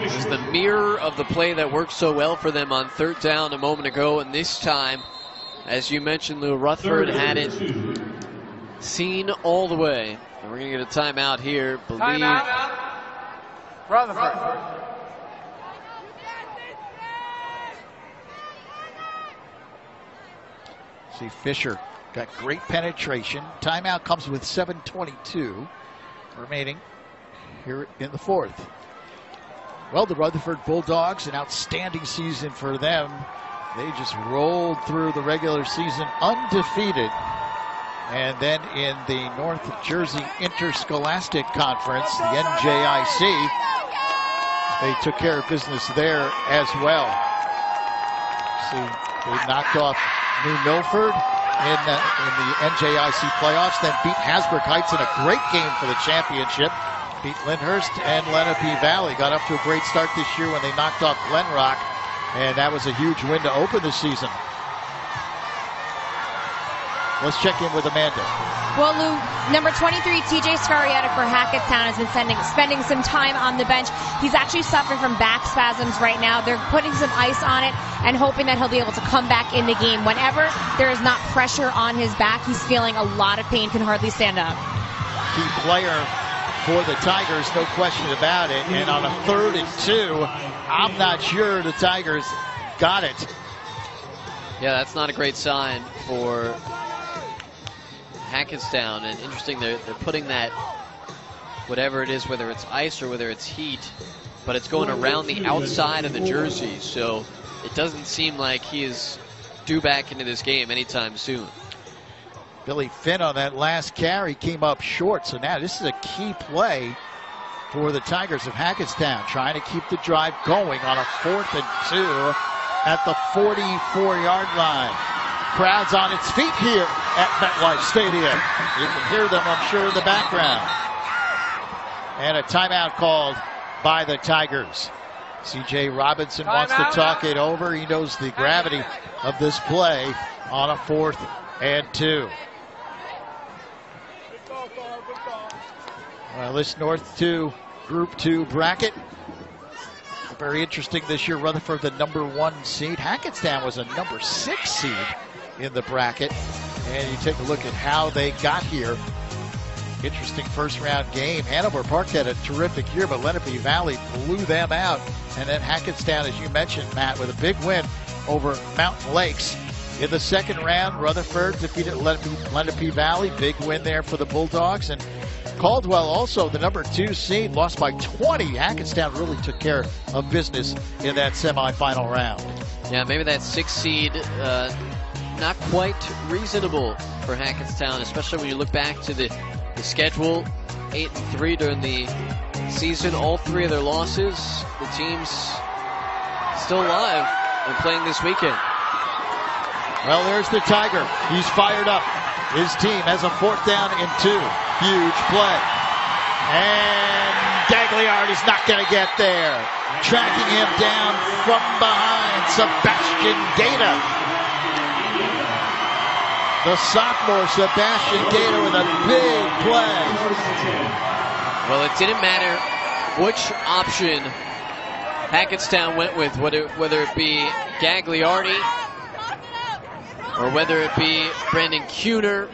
It's the mirror of the play that worked so well for them on third down a moment ago. And this time, as you mentioned, Lou, Rutherford had it seen all the way. And we're going to get a timeout here. Timeout. Rutherford. See, Fisher got great penetration. Timeout comes with 7:22 remaining here in the fourth. Well, the Rutherford Bulldogs, an outstanding season for them. They just rolled through the regular season undefeated. And then in the North Jersey Interscholastic Conference, the NJIC, they took care of business there as well. See, they knocked off New Milford in the NJIC playoffs, then beat Hasbrook Heights in a great game for the championship. Beat Lyndhurst and Lenape Valley. Got up to a great start this year when they knocked off Glenrock, and that was a huge win to open the season. Let's check in with Amanda. Well, Lou, number 23, TJ Scariotic for Hackettstown has been spending some time on the bench. He's actually suffering from back spasms right now. They're putting some ice on it and hoping that he'll be able to come back in the game. Whenever there is not pressure on his back, he's feeling a lot of pain, can hardly stand up. key player for the Tigers, no question about it. And on a 3rd and 2, I'm not sure the Tigers got it. Yeah, that's not a great sign for Hackettstown. And interesting, they're putting that, whatever it is, whether it's ice or whether it's heat, but it's going around the outside of the jersey. So it doesn't seem like he is due back into this game anytime soon. Billy Finn on that last carry came up short. So now this is a key play for the Tigers of Hackettstown, trying to keep the drive going on a 4th and 2 at the 44-yard line. Crowd's on its feet here at MetLife Stadium. You can hear them, I'm sure, in the background. And a timeout called by the Tigers. C.J. Robinson wants to talk it over. He knows the gravity of this play on a 4th and 2. Well, this North 2 Group 2 bracket. Very interesting this year. Rutherford, the number 1 seed. Hackettstown was a number 6 seed in the bracket. And you take a look at how they got here. Interesting first-round game. Hanover Park had a terrific year, but Lenape Valley blew them out. And then Hackettstown, as you mentioned, Matt, with a big win over Mountain Lakes. In the second round, Rutherford defeated Lenape Valley. Big win there for the Bulldogs. And Caldwell, also the number 2 seed, lost by 20. Hackettstown really took care of business in that semifinal round. Yeah, maybe that 6th seed, not quite reasonable for Hackettstown, especially when you look back to the schedule. 8-3 during the season. All 3 of their losses. The team's still alive and playing this weekend. Well, there's the Tiger. He's fired up. His team has a 4th down and 2. Huge play. And Gagliardi's not going to get there. Tracking him down from behind, Sebastian Gaeta. The sophomore Sebastian Gaeta with a big play. Well, it didn't matter which option Hackettstown went with, whether it be Gagliardi or whether it be Brandon Kuhner.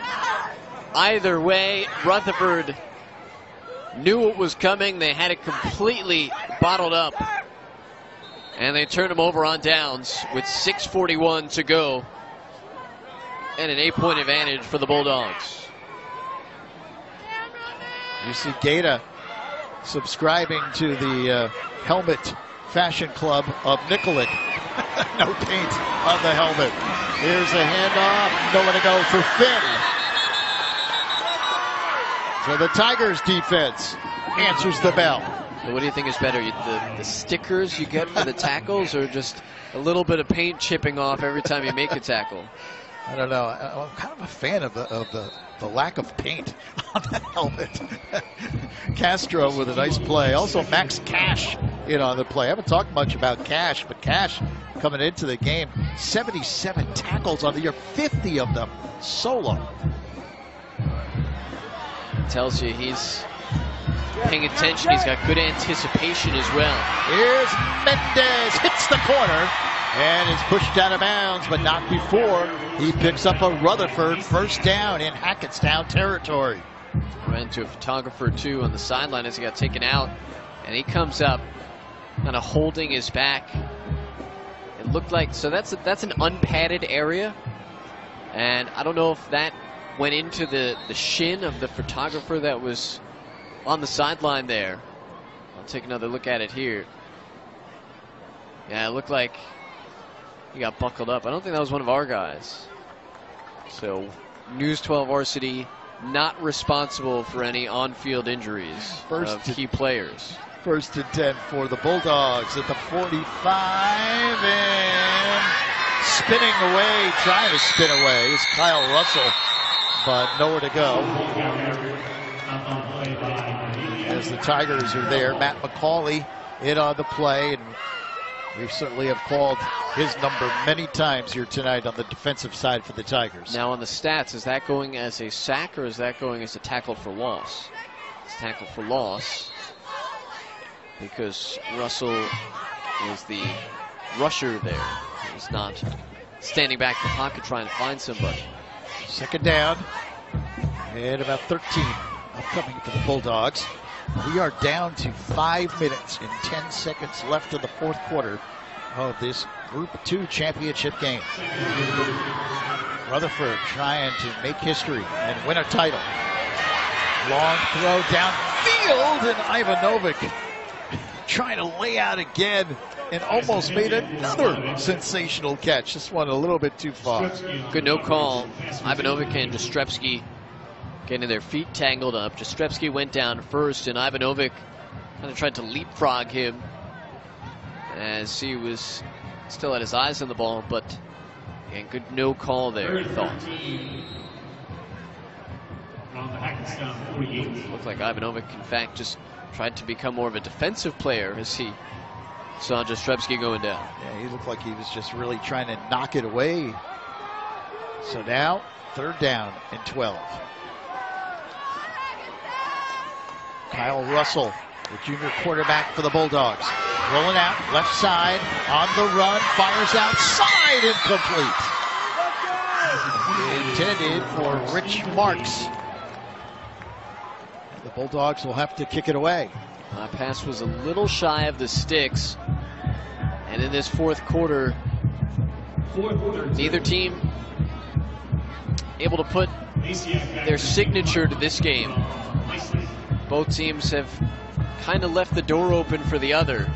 Either way, Rutherford knew what was coming. They had it completely bottled up. And they turned him over on downs with 6:41 to go. And an 8-point advantage for the Bulldogs. You see Gaeta subscribing to the Helmet Fashion Club of Nicollet. No paint on the helmet. Here's a handoff. Nowhere to go for Finn. So the Tigers defense answers the bell. So what do you think is better, the stickers you get for the tackles, or just a little bit of paint chipping off every time you make a tackle? I don't know. I'm kind of a fan of the lack of paint on the helmet. Castro with a nice play. Also Max Cash in on the play. I haven't talked much about Cash, but Cash coming into the game, 77 tackles on the year, 50 of them solo. Tells you he's paying attention. He's got good anticipation as well. Here's Mendez, hits the corner, and is pushed out of bounds, but not before he picks up a Rutherford first down in Hackettstown territory. Ran to a photographer too on the sideline as he got taken out, and he comes up kind of holding his back. It looked like, so that's an unpadded area, and I don't know if that went into the shin of the photographer that was on the sideline there. I'll take another look at it here. Yeah, it looked like he got buckled up. I don't think that was one of our guys. So News 12 Varsity not responsible for any on-field injuries of key players. 1st and 10 for the Bulldogs at the 45, and spinning away, trying to spin away is Kyle Russell, but nowhere to go. As the Tigers are there, Matt McCauley in on the play, and we certainly have called his number many times here tonight on the defensive side for the Tigers. Now on the stats, is that going as a sack or is that going as a tackle for loss? It's tackle for loss because Russell was the rusher there. He was not standing back in the pocket trying to find somebody. 2nd down and about 13 upcoming for the Bulldogs. We are down to 5 minutes and 10 seconds left of the fourth quarter of this Group 2 championship game. Rutherford trying to make history and win a title. Long throw downfield, and Ivanovic trying to lay out again and almost made another sensational catch. This one a little bit too far. Good no call. Ivanovic and Jastrzebski getting their feet tangled up. Jastrzebski went down first, and Ivanovic kind of tried to leapfrog him as he was still had his eyes on the ball, but again, good no call there, I thought. From the Hackettstown 48. Looked like Ivanovic, in fact, just tried to become more of a defensive player as he saw Jastrzebski going down. Yeah, he looked like he was just really trying to knock it away. So now, 3rd down and 12. Kyle Russell, the junior quarterback for the Bulldogs. Rolling out, left side, on the run, fires outside, incomplete. Intended for Rich Marks. The Bulldogs will have to kick it away. That pass was a little shy of the sticks. And in this fourth quarter, neither team able to put their signature to this game. Both teams have kind of left the door open for the other.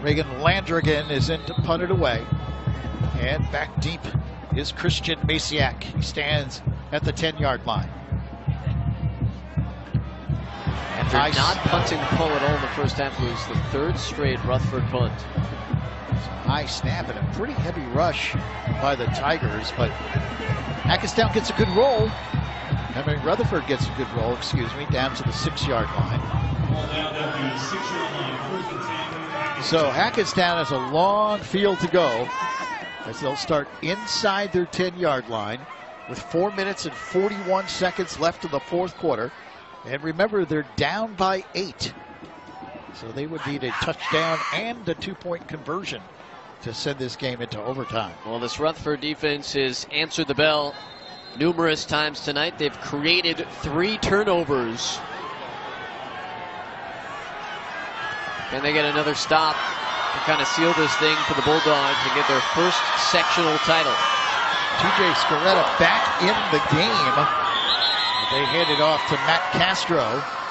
Reagan Landrigan is in to punt it away. And back deep is Christian Masiak. He stands at the 10-yard line. And they're not punting the ball at all in the first half. It was the 3rd straight Rutherford punt. High snap and a pretty heavy rush by the Tigers, but Hackettstown gets a good roll. I mean, Rutherford gets a good roll, down to the 6-yard line. So Hackettstown has a long field to go as they'll start inside their 10-yard line with 4 minutes and 41 seconds left in the fourth quarter. And remember, they're down by 8. So they would need a touchdown and a 2-point conversion to send this game into overtime. Well, this Rutherford defense has answered the bell numerous times tonight. They've created 3 turnovers. Can they get another stop to kind of seal this thing for the Bulldogs and get their first sectional title? TJ Scaretta back in the game. They hand it off to Matt Castro,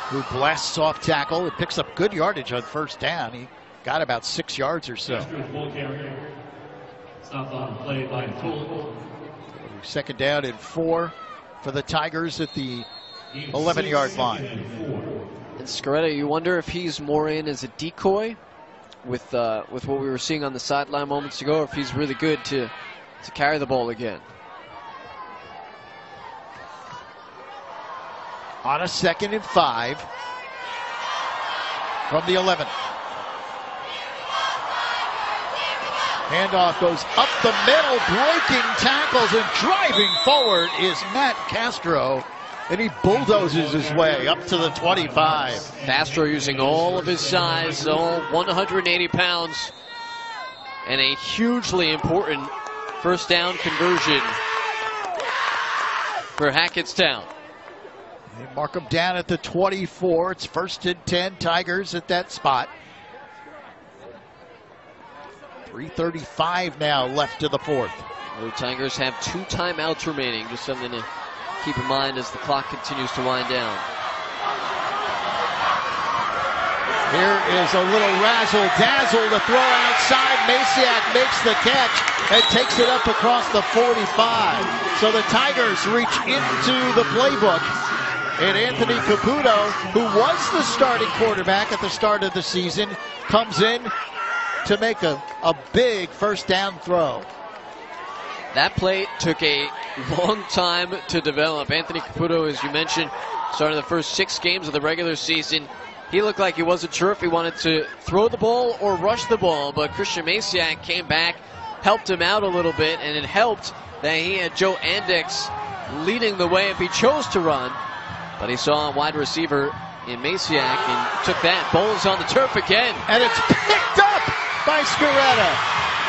who blasts off tackle. It picks up good yardage on first down. He got about 6 yards or so. Stop on play by Tool. 2nd down and 4 for the Tigers at the 11-yard line. And Scaretta, you wonder if he's more in as a decoy with what we were seeing on the sideline moments ago, or if he's really good to carry the ball again. On a 2nd and 5 from the 11. Handoff goes up the middle, breaking tackles and driving forward is Matt Castro, and he bulldozes his way up to the 25. Castro using all of his size, all 180 pounds, and a hugely important first down conversion for Hackettstown. They mark him down at the 24. It's 1st and 10, Tigers at that spot. 3:35 now left to the fourth. The Tigers have 2 timeouts remaining, just something to keep in mind as the clock continues to wind down. Here is a little razzle-dazzle to throw outside. Masiak makes the catch and takes it up across the 45. So the Tigers reach into the playbook. And Anthony Caputo, who was the starting quarterback at the start of the season, comes in to make a big first down throw. That play took a long time to develop. Anthony Caputo, as you mentioned, started the first 6 games of the regular season. He looked like he wasn't sure if he wanted to throw the ball or rush the ball, but Christian Masiak came back, helped him out a little bit, and it helped that he had Joe Andix leading the way if he chose to run. But he saw a wide receiver in Masiak and took that. Ball is on the turf again. And it's picked up by Scaretta.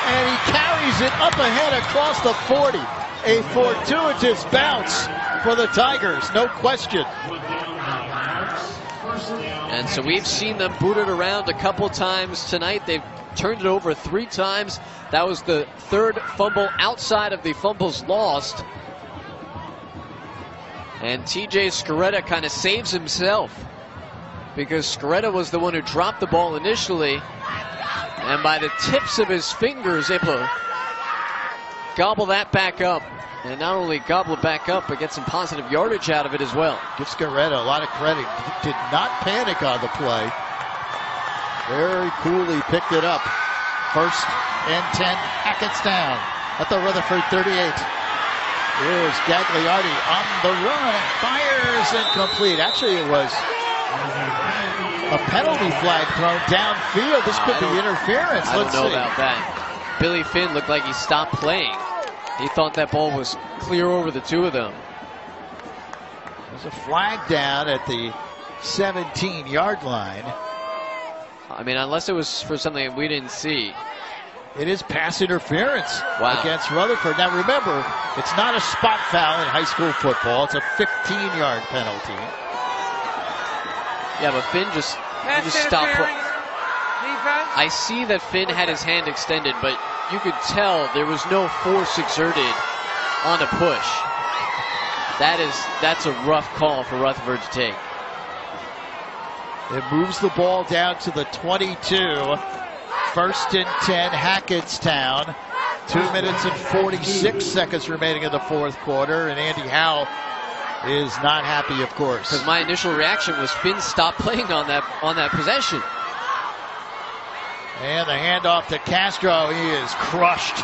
And he carries it up ahead across the 40. A fortuitous bounce for the Tigers, no question. And so we've seen them boot it around a couple times tonight. They've turned it over 3 times. That was the 3rd fumble outside of the fumbles lost. And TJ Scaretta kind of saves himself, because Scaretta was the one who dropped the ball initially, and by the tips of his fingers able to gobble that back up. And not only gobble it back up, but get some positive yardage out of it as well. Give Scaretta a lot of credit. Did not panic on the play. Very coolly picked it up. 1st and 10, Hackettstown at the Rutherford 38. Here's Gagliardi on the run. Fires incomplete. Actually, it was a penalty flag thrown downfield. This could be interference. I don't know about that. Billy Finn looked like he stopped playing. He thought that ball was clear over the 2 of them. There's a flag down at the 17-yard line. I mean, unless it was for something that we didn't see. It is pass interference against Rutherford. Now remember, it's not a spot foul in high school football. It's a 15-yard penalty. Yeah, but Finn just stopped. I see that Finn had his hand extended, but you could tell there was no force exerted on a push. That's a rough call for Rutherford to take. It moves the ball down to the 22. 1st and 10, Hackettstown. 2 minutes and 46 seconds remaining in the 4th quarter, and Andy Howe is not happy, of course. Because my initial reaction was Finn stopped playing on that possession. And the handoff to Castro. He is crushed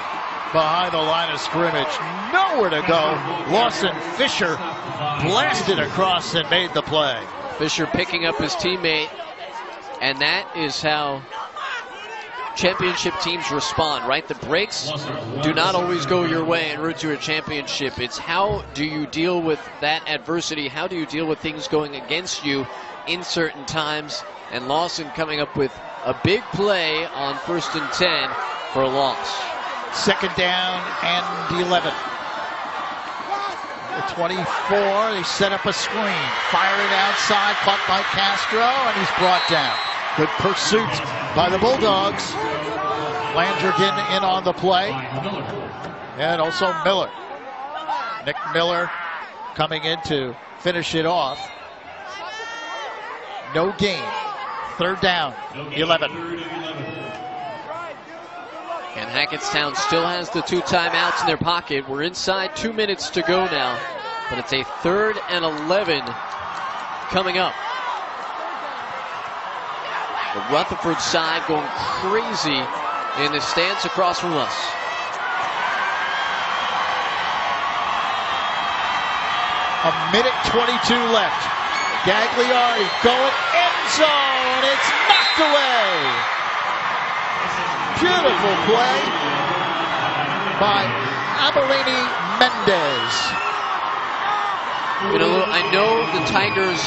behind the line of scrimmage. Nowhere to go. Lawson Fisher blasted across and made the play. Fisher picking up his teammate, and that is how championship teams respond, right? The breaks do not always go your way en route to a championship. It's how do you deal with that adversity? How do you deal with things going against you in certain times? And Lawson coming up with a big play on 1st and 10 for a loss. 2nd down and 11. The 24, they set up a screen. Fire it outside, caught by Castro, and he's brought down. Good pursuit by the Bulldogs. Landrigan in on the play. And also Miller. Nick Miller coming in to finish it off. No gain. 3rd down, 11. And Hackettstown still has the 2 timeouts in their pocket. We're inside 2 minutes to go now, but it's a 3rd and 11 coming up. The Rutherford side going crazy in the stands across from us. A minute 22 left. Gagliardi going end zone. It's knocked away. Beautiful play by Aberini Mendez. You know, I know the Tigers'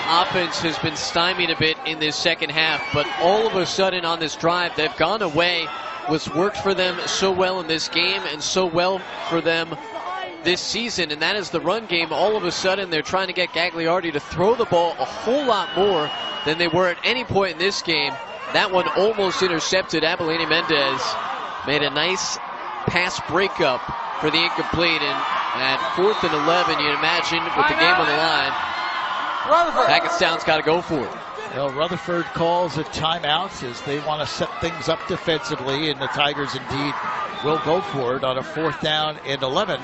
offense has been stymied a bit in this 2nd half, but all of a sudden on this drive, they've gone away. What's worked for them so well in this game and so well for them this season, and that is the run game. All of a sudden, they're trying to get Gagliardi to throw the ball a whole lot more than they were at any point in this game. That one almost intercepted. Abelini Mendez made a nice pass breakup for the incomplete, and at 4th and 11, you'd imagine with the game on the line, Hackettstown's got to go for it. Well, Rutherford calls a timeout as they want to set things up defensively, and the Tigers indeed will go for it on a 4th down and 11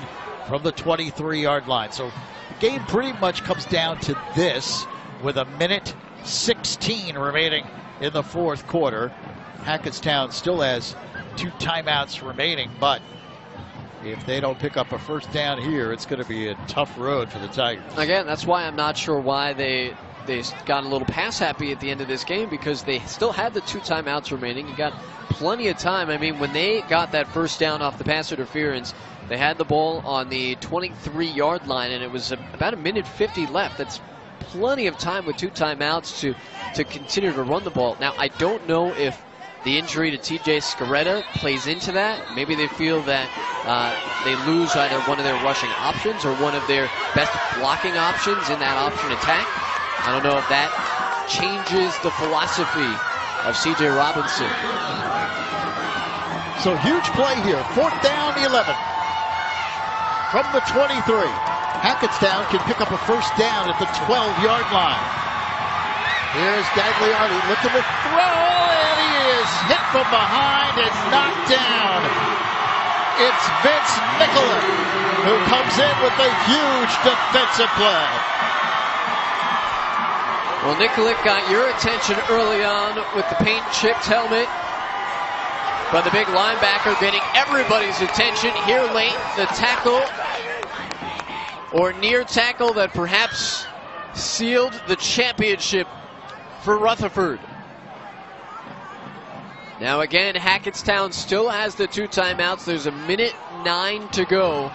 from the 23-yard line. So the game pretty much comes down to this with a minute 16 remaining in the 4th quarter. Hackettstown still has 2 timeouts remaining, but if they don't pick up a 1st down here, it's going to be a tough road for the Tigers. Again, that's why I'm not sure why they got a little pass happy at the end of this game, because they still had the 2 timeouts remaining. You got plenty of time. I mean, when they got that 1st down off the pass interference, they had the ball on the 23-yard line, and it was about a minute 50 left. That's plenty of time with 2 timeouts to continue to run the ball. Now, I don't know if the injury to TJ Scaretta plays into that. Maybe they feel that they lose either one of their rushing options or one of their best blocking options in that option attack. I don't know if that changes the philosophy of C.J. Robinson. So huge play here. 4th down, 11. From the 23. Hackettstown can pick up a first down at the 12-yard line. Here's Gagliardi looking to throw, and he is hit from behind and knocked down. It's Vince Nicola who comes in with a huge defensive play. Well, Nicola got your attention early on with the paint-chipped helmet, but the big linebacker getting everybody's attention here late. The tackle, or near tackle, that perhaps sealed the championship for Rutherford. Now again, Hackettstown still has the 2 timeouts. There's 1:09 to go.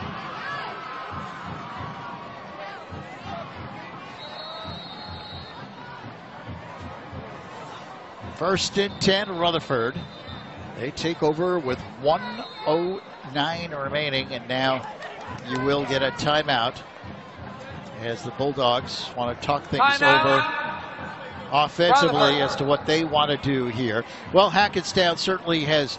First and 10, Rutherford. They take over with 1:09 remaining, and now you will get a timeout as the Bulldogs want to talk things over offensively as to what they want to do here. Well, Hackettstown certainly has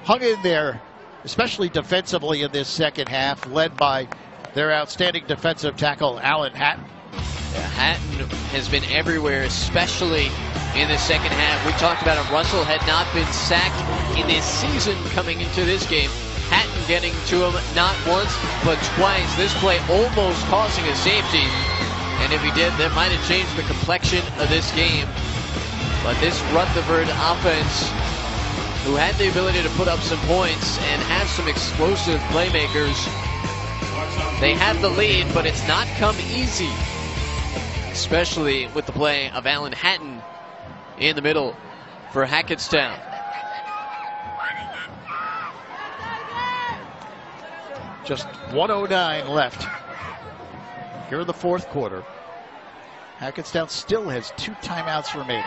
hung in there, especially defensively in this second half, led by their outstanding defensive tackle, Alan Hatton. Yeah, Hatton has been everywhere, especially in the second half. We talked about it. Russell had not been sacked in this season coming into this game. Hatton getting to him not once, but twice. This play almost causing a safety. And if he did, that might have changed the complexion of this game. But this Rutherford offense, who had the ability to put up some points and have some explosive playmakers, they have the lead, but it's not come easy, especially with the play of Alan Hatton in the middle for Hackettstown. Just 1:09 left here in the 4th quarter. Hackettstown still has 2 timeouts remaining.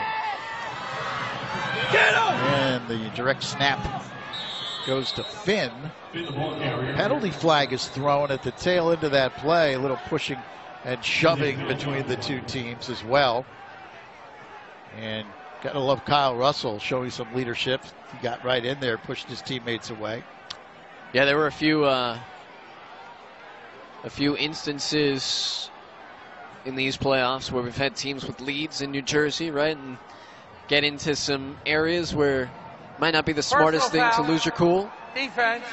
And the direct snap goes to Finn. Penalty flag is thrown at the tail end of that play. A little pushing and shoving between the 2 teams as well. And gotta love Kyle Russell showing some leadership. He got right in there, pushed his teammates away. Yeah, there were a few instances in these playoffs where we've had teams with leads in New Jersey, right? And get into some areas where it might not be the smartest thing to lose your cool. Defense,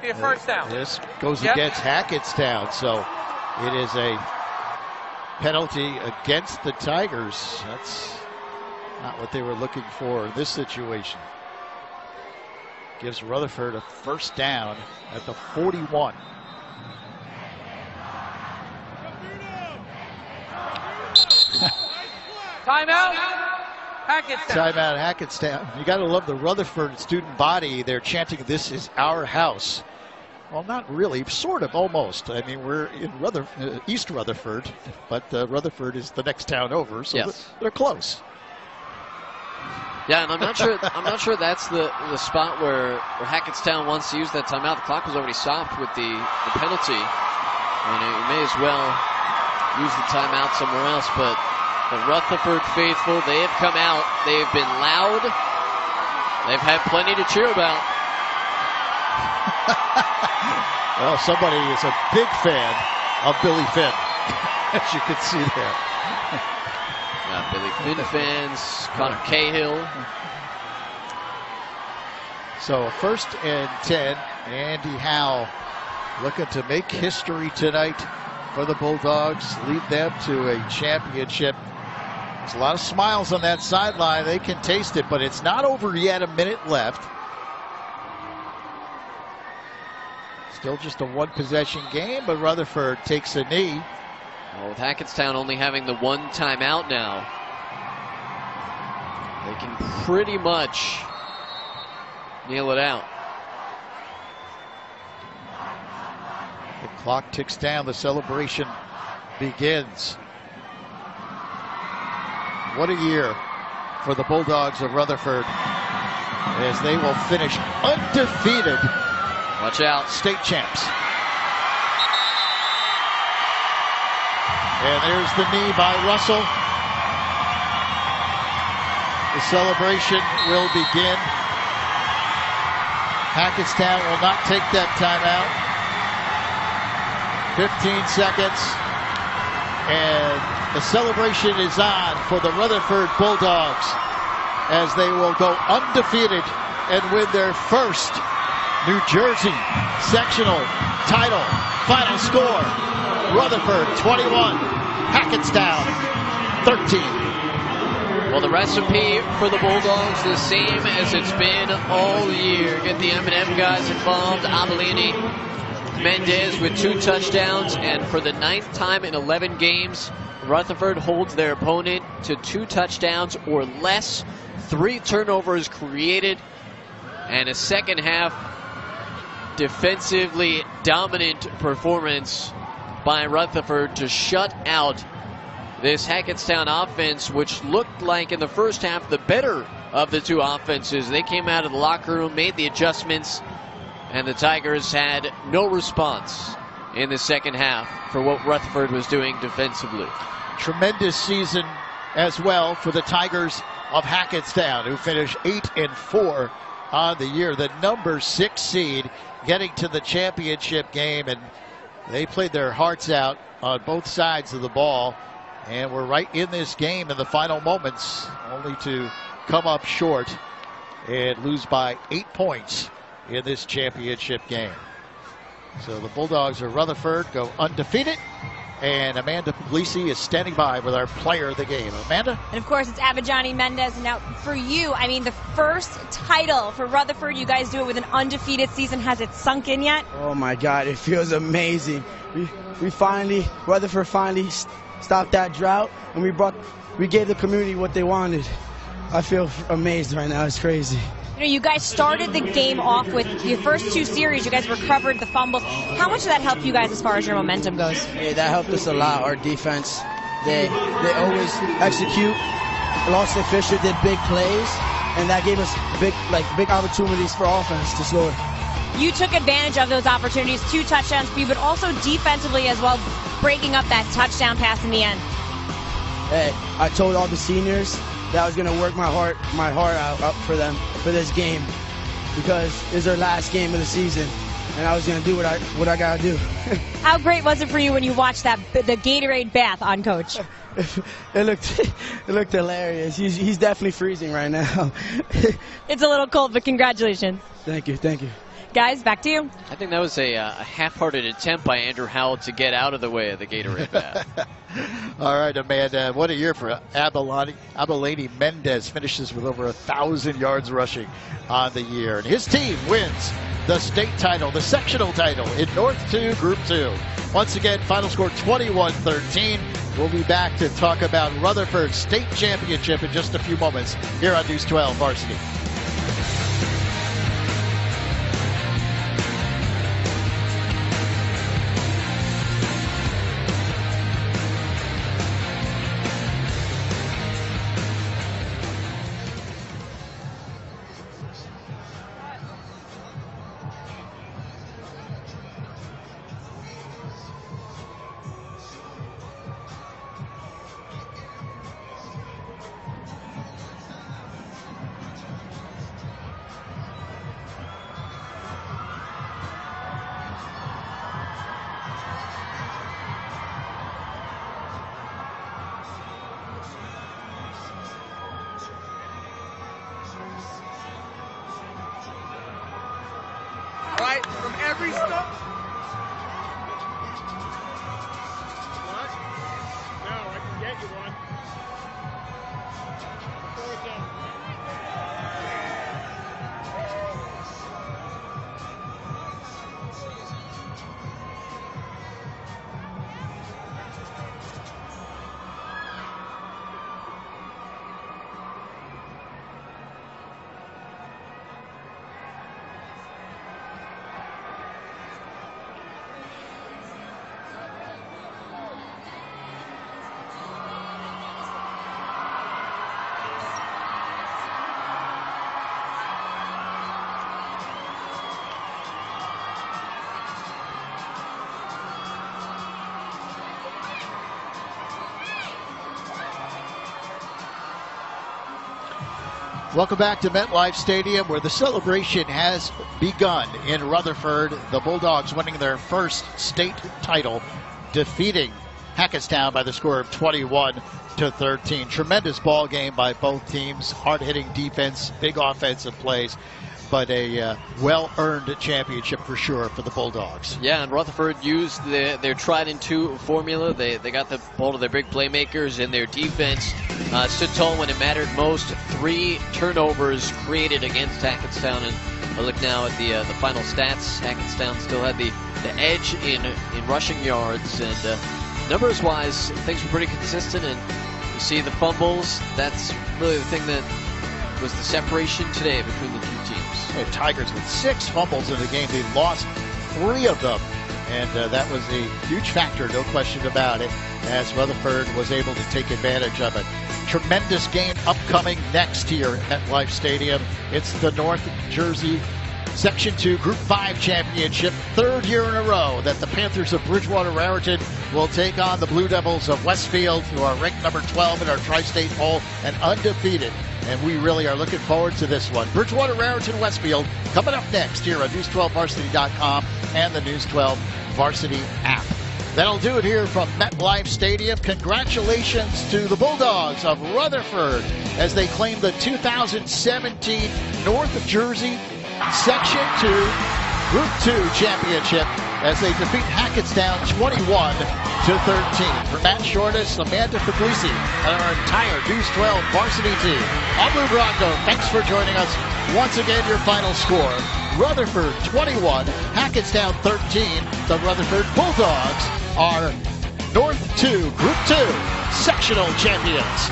be a first down. This goes against Hackettstown, so it is a penalty against the Tigers. That's not what they were looking for in this situation. Gives Rutherford a first down at the 41. Timeout, Hackettstown. Timeout, Hackettstown. You got to love the Rutherford student body. They're chanting, "This is our house." Well, not really, sort of, almost. I mean, we're in East Rutherford, but Rutherford is the next town over, so yes, they're close. Yeah, and I'm not sure that's the spot where Hackettstown wants to use that timeout. The clock was already stopped with the penalty, and you may as well use the timeout somewhere else. But the Rutherford faithful, they have come out. They've been loud. They've had plenty to cheer about. Well, somebody is a big fan of Billy Finn, as you can see there. Billy Finn fans, Connor Cahill. So 1st and 10, Andy Howe looking to make history tonight for the Bulldogs, lead them to a championship. There's a lot of smiles on that sideline. They can taste it, but it's not over yet. 1 minute left. Still just a 1-possession game, but Rutherford takes a knee. Well, with Hackettstown only having the 1 timeout now, they can pretty much kneel it out. The clock ticks down. The celebration begins. What a year for the Bulldogs of Rutherford. as they will finish undefeated. Watch out. State champs. And there's the knee by Russell. The celebration will begin. Hackettstown will not take that timeout. 15 seconds. And the celebration is on for the Rutherford Bulldogs as they will go undefeated and win their first New Jersey sectional title. Final score, Rutherford 21, Hackettstown 13. Well, the recipe for the Bulldogs the same as it's been all year. Get the M&M guys involved. Abellini, Mendez with 2 touchdowns, and for the 9th time in 11 games, Rutherford holds their opponent to 2 touchdowns or less. 3 turnovers created, and a second half defensively dominant performance by Rutherford to shut out this Hackettstown offense, which looked like in the first half the better of the 2 offenses. They came out of the locker room, made the adjustments, and the Tigers had no response in the second half for what Rutherford was doing defensively. Tremendous season as well for the Tigers of Hackettstown, who finished 8-4 on the year. The number 6 seed getting to the championship game, and they played their hearts out on both sides of the ball, and were right in this game in the final moments, only to come up short and lose by 8 points in this championship game. So the Bulldogs of Rutherford go undefeated, and Amanda Puglisi is standing by with our player of the game. Amanda? And of course, it's Abellini Mendez. And now for you, I mean, the first title for Rutherford, you guys do it with an undefeated season. Has it sunk in yet? Oh my God, it feels amazing. Rutherford finally stopped that drought, and we gave the community what they wanted. I feel amazed right now. It's crazy. You know, you guys started the game off with your first 2 series. You guys recovered the fumbles. How much did that help you guys as far as your momentum goes? Yeah, that helped us a lot. Our defense, they always execute. Lawson Fisher did big plays, and that gave us big opportunities for offense to score. You took advantage of those opportunities, 2 touchdowns for you, but also defensively as well, breaking up that touchdown pass in the end. Hey, I told all the seniors that I was going to work my heart out for them for this game, because it's their last game of the season, and I was going to do what I got to do. How great was it for you when you watched the Gatorade bath on Coach? It looked hilarious. He's definitely freezing right now. It's a little cold, but congratulations. Thank you. Guys, back to you. I think that was a half-hearted attempt by Andrew Howell to get out of the way of the Gatorade bath. All right, Amanda, what a year for Abellini Mendez. Finishes with over 1,000 yards rushing on the year. And his team wins the state title, the sectional title in North 2, Group 2. Once again, final score 21-13. We'll be back to talk about Rutherford's state championship in just a few moments here on News 12 Varsity. Right? From every stop. What? No, I can get you one. Welcome back to MetLife Stadium, where the celebration has begun in Rutherford. The Bulldogs winning their first state title, defeating Hackettstown by the score of 21-13. Tremendous ball game by both teams. Hard-hitting defense, big offensive plays, but a well-earned championship for sure for the Bulldogs. Yeah, and Rutherford used their tried-and-true formula. They got the ball to their big playmakers, and their defense stood tall when it mattered most. 3 turnovers created against Hackettstown, and I look now at the final stats. Hackettstown still had the edge in rushing yards, and numbers-wise, things were pretty consistent. And you see the fumbles. That's really the thing that was the separation today between the two teams. The Tigers with 6 fumbles in the game. They lost 3 of them, and that was a huge factor, no question about it, as Rutherford was able to take advantage of it. Tremendous game upcoming next here at MetLife Stadium. It's the North Jersey Section 2 Group 5 Championship, 3rd year in a row that the Panthers of Bridgewater-Raritan will take on the Blue Devils of Westfield, who are ranked number 12 in our tri-state poll and undefeated. And we really are looking forward to this one. Bridgewater-Raritan Westfield coming up next here on News12Varsity.com and the News 12 Varsity app. That'll do it here from MetLife Stadium. Congratulations to the Bulldogs of Rutherford as they claim the 2017 North Jersey Section 2 Group 2 Championship as they defeat Hackettstown 21-13. For Matt Shortis, Amanda Puglisi, and our entire News 12 varsity team, I'm Lou Bronco. Thanks for joining us. Once again, your final score, Rutherford 21, Hackettstown 13. The Rutherford Bulldogs are North 2 Group 2 Sectional Champions.